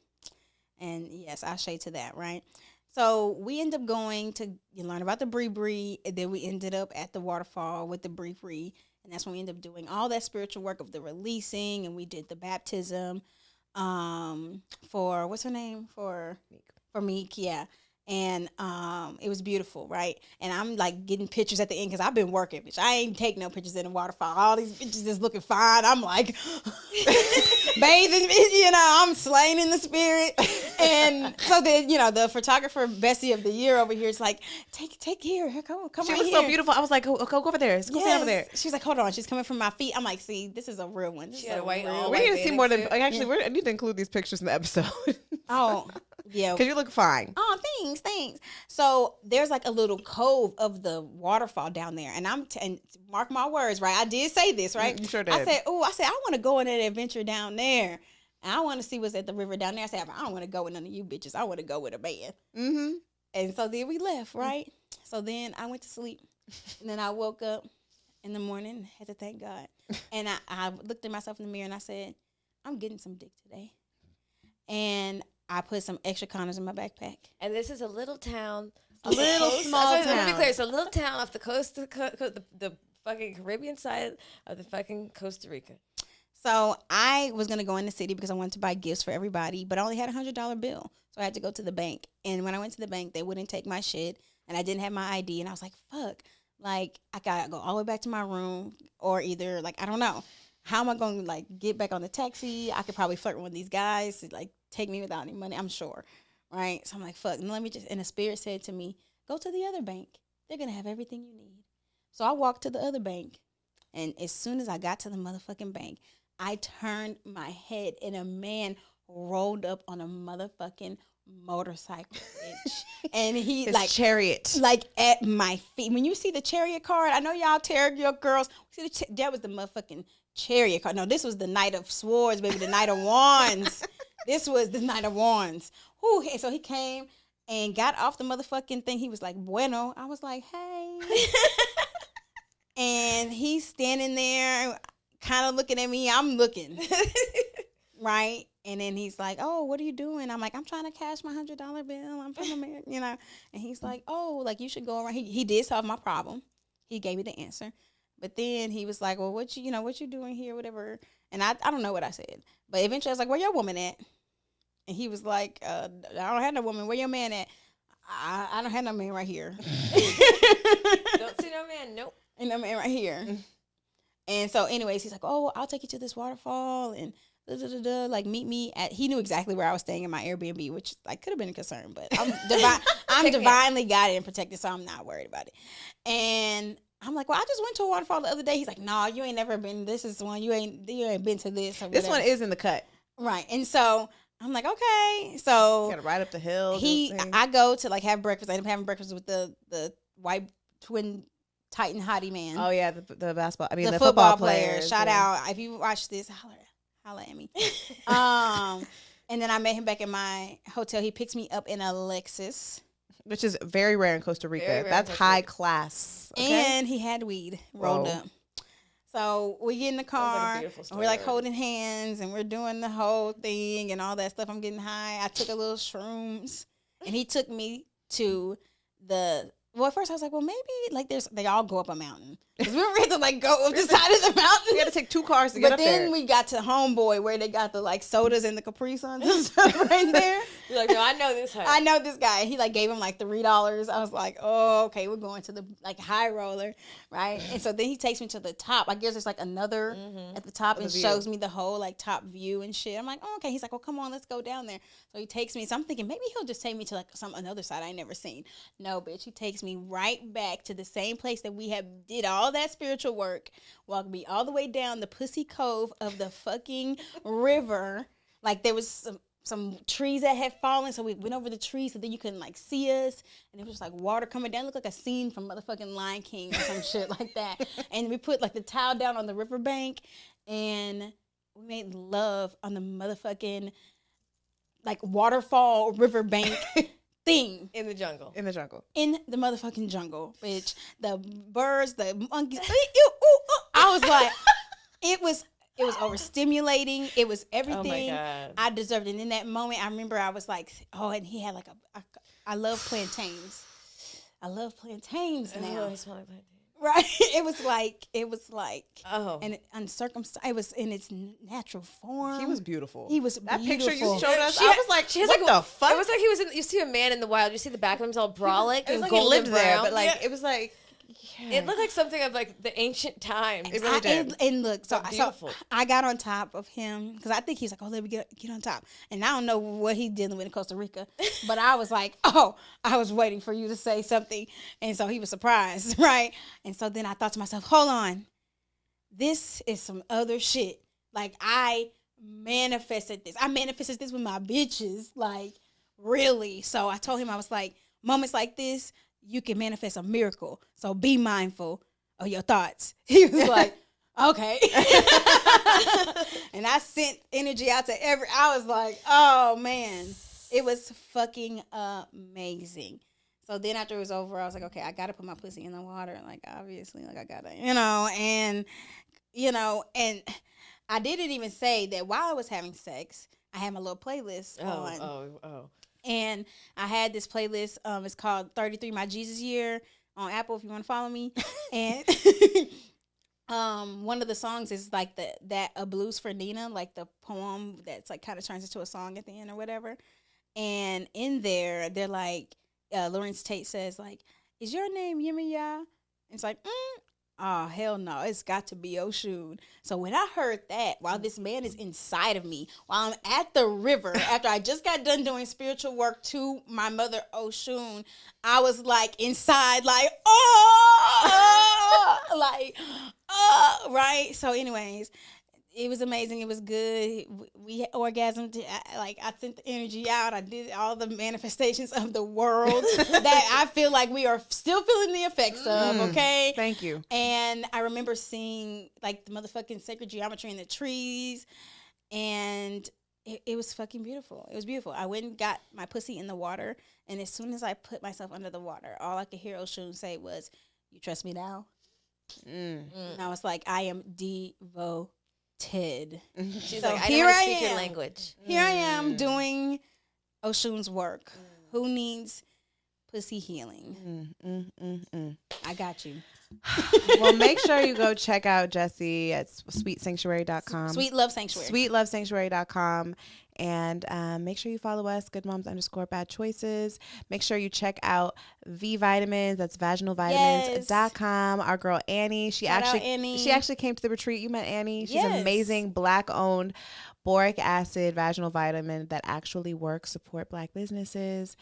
And yes, I shade to that, right? So we end up going to learn about the Bree, and then we ended up at the waterfall with the Bree, and that's when we ended up doing all that spiritual work of the releasing, and we did the baptism for what's her name for Meek, yeah. And it was beautiful, right? And I'm like getting pictures at the end because I've been working, bitch. I ain't take no pictures in the waterfall. All these bitches is looking fine. I'm like bathing, I'm slaying in the spirit. And so then, the photographer Bessie of the year over here is like, take here, come She right was here. so beautiful. I was like, go over there. Go stand over there. She's like, hold on. She's coming from my feet. I'm like, see, this is a real one. She had a We white need to see more than suit. actually. I need to include these pictures in the episode. Oh, yeah. Because you look fine. Oh, thanks. So there's like a little cove of the waterfall down there, and and mark my words, right? I did say this, right? You sure did. I said, I want to go on that adventure down there, and I want to see what's at the river down there. I said, I don't want to go with none of you bitches. I want to go with a man. Mm-hmm. And so then we left, right? So then I went to sleep, and then I woke up in the morning, had to thank God, and I looked at myself in the mirror and I said, I'm getting some dick today, and I put some extra condoms in my backpack. And this is a little town. A little small Let me be town. clear. It's a little town off the coast of the fucking Caribbean side of the fucking Costa Rica. So I was going to go in the city because I wanted to buy gifts for everybody, but I only had a $100 bill. So I had to go to the bank. And when I went to the bank, they wouldn't take my shit, and I didn't have my ID. And I was like, fuck. Like, I got to go all the way back to my room, or either, like, I don't know. How am I going to, like, get back on the taxi? I could probably flirt with one of these guys to, like, take me without any money, I'm sure. Right? So I'm like, fuck. And the spirit said to me, go to the other bank. They're going to have everything you need. So I walked to the other bank. And as soon as I got to the motherfucking bank, I turned my head and a man rolled up on a motherfucking motorcycle, bitch. And he His like chariot. like at my feet. When you see the chariot card, I know y'all tarot your girls. See that was the motherfucking chariot card. No, this was the Knight of Swords, baby, the Knight of Wands. This was the Knight of Wands. Whew, and so he came and got off the motherfucking thing. He was like, bueno. I was like, hey. And he's standing there kind of looking at me. I'm looking. Right? And then he's like, oh, what are you doing? I'm like, I'm trying to cash my $100 bill. I'm from America, you know. And he's like, oh, like you should go around. He did solve my problem. He gave me the answer. But then he was like, well, what you doing here, whatever. And I don't know what I said. But eventually I was like, where your woman at? And he was like, I don't have no woman. Where your man at? I don't have no man right here. Don't see no man. Nope. Ain't no man right here. And so anyways, he's like, oh, I'll take you to this waterfall and like meet me at. He knew exactly where I was staying in my Airbnb, which like could have been a concern, but I'm divinely guided and protected, so I'm not worried about it. And I'm like, well, I just went to a waterfall the other day. He's like, no, you ain't never been. This is the one you ain't been to this. Or this one is in the cut, right? And so I'm like, okay, so gotta ride up the hill. I go to like have breakfast. I end up having breakfast with the white twin Titan hottie man. Oh yeah, the basketball. I mean the football player. Shout out if you watch this. Holla at me. And then I met him back in my hotel. He picks me up in a Lexus, which is very rare in Costa Rica. That's high class. Okay? And he had weed rolled up. So we get in the car, and we're like holding hands, and we're doing the whole thing and all that stuff. I'm getting high. I took a little shrooms, and he took me to well, at first I was like, well, maybe like they all go up a mountain. Because we were ready to like go up the side of the mountain. We had to take 2 cars to get up there. But then we got to Homeboy where they got the like sodas and the Capri Suns and stuff right there. You're like, no, I know this guy. I know this guy. He like gave him like $3. I was like, oh, okay, we're going to the like high roller, right? And so then he takes me to the top. I guess there's like another at the top and shows me the whole like top view and shit. I'm like, oh, okay. He's like, well, come on, let's go down there. So he takes me. So I'm thinking maybe he'll just take me to like another side I ain't never seen. No, bitch. He takes me right back to the same place that we have did all that spiritual work, walked me all the way down the pussy cove of the fucking river. Like there was some trees that had fallen, so we went over the trees so then you couldn't like see us, and it was just like water coming down. It looked like a scene from motherfucking Lion King or some shit like that. And we put like the towel down on the riverbank, and we made love on the motherfucking like waterfall riverbank thing. In the jungle. In the jungle. In the motherfucking jungle, bitch. The birds, the monkeys. I was like, it was overstimulating. It was everything. Oh my God. I deserved it. And in that moment, I remember I was like, oh, and he had like I love plantains. I love plantains now. Oh, I smell like plantains. Right? It was like, oh, and uncircumcised. It was in its natural form. He was beautiful. He was that beautiful. picture you showed us. I was like, what the fuck? It was like he was in. You see a man in the wild. You see the back of him, all brolic and like gold he lived and there, brown. but like it was like. Yeah. It looked like something of like the ancient times. It really did. And look, so beautiful. I got on top of him because I think he's like, oh, let me get on top. And I don't know what he's dealing with in Costa Rica, but I was like, oh, I was waiting for you to say something. And so he was surprised, right? And so then I thought to myself, hold on, this is some other shit. Like I manifested this. I manifested this with my bitches, like really. So I told him, I was like, moments like this, you can manifest a miracle. So be mindful of your thoughts. He was like, okay. And I sent energy out to I was like, oh man, it was fucking amazing. So then after it was over, I was like, okay, I got to put my pussy in the water. Like, obviously, like I got to, and I didn't even say that while I was having sex, I had my little playlist on. Oh. And I had this playlist. It's called 33 My Jesus Year on Apple if you want to follow me. And one of the songs is like a blues for Nina, like the poem that's like kind of turns into a song at the end or whatever. And in there, they're like, Lawrence Tate says like, is your name Yemiya? It's like, oh, hell no. It's got to be Oshun. So when I heard that, while this man is inside of me, while I'm at the river, after I just got done doing spiritual work to my mother, Oshun, I was like inside, like, oh, right? So anyways, It was amazing. It was good. We orgasmed. I sent the energy out. I did all the manifestations of the world that I feel like we are still feeling the effects of. Okay. Thank you. And I remember seeing like the motherfucking sacred geometry in the trees, and it was fucking beautiful. It was beautiful. I went and got my pussy in the water, and as soon as I put myself under the water, all I could hear Oshun say was, "You trust me now?" And I was like, I am devoted. She's So like, I here know how to I speak your am. language. Here I am doing Oshun's work. Who needs pussy healing? I got you. Well, make sure you go check out Jessie at sweetsanctuary.com. Sweet Love Sanctuary. Sweetlovesanctuary.com. And make sure you follow us, goodmoms_bad choices. Make sure you check out V Vitamins. That's vaginalvitamins.com. Our girl Annie. She actually came to the retreat. You met Annie. She's amazing, Black-owned boric acid vaginal vitamin that actually works, support Black businesses.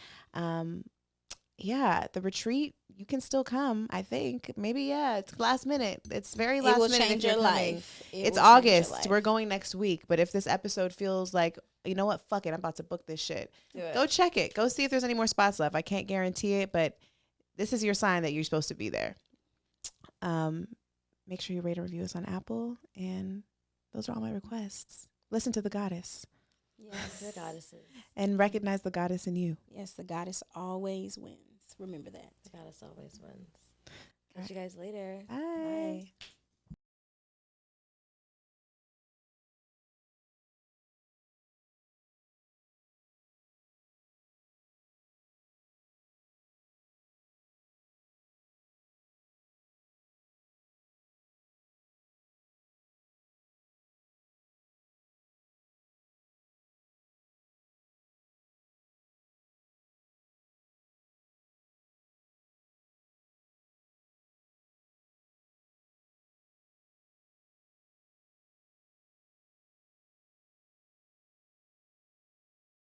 Yeah, the retreat, you can still come, I think. Maybe, it's last minute. It's very last minute. It will change your life. It's August. We're going next week. But if this episode feels like, you know what, fuck it, I'm about to book this shit. Go check it. Go see if there's any more spots left. I can't guarantee it, but this is your sign that you're supposed to be there. Make sure you rate and review us on Apple. And those are all my requests. Listen to the goddess. Yes, the goddesses. And recognize the goddess in you. Yes, the goddess always wins. Remember that. The goddess always wins. Catch you guys later. Bye.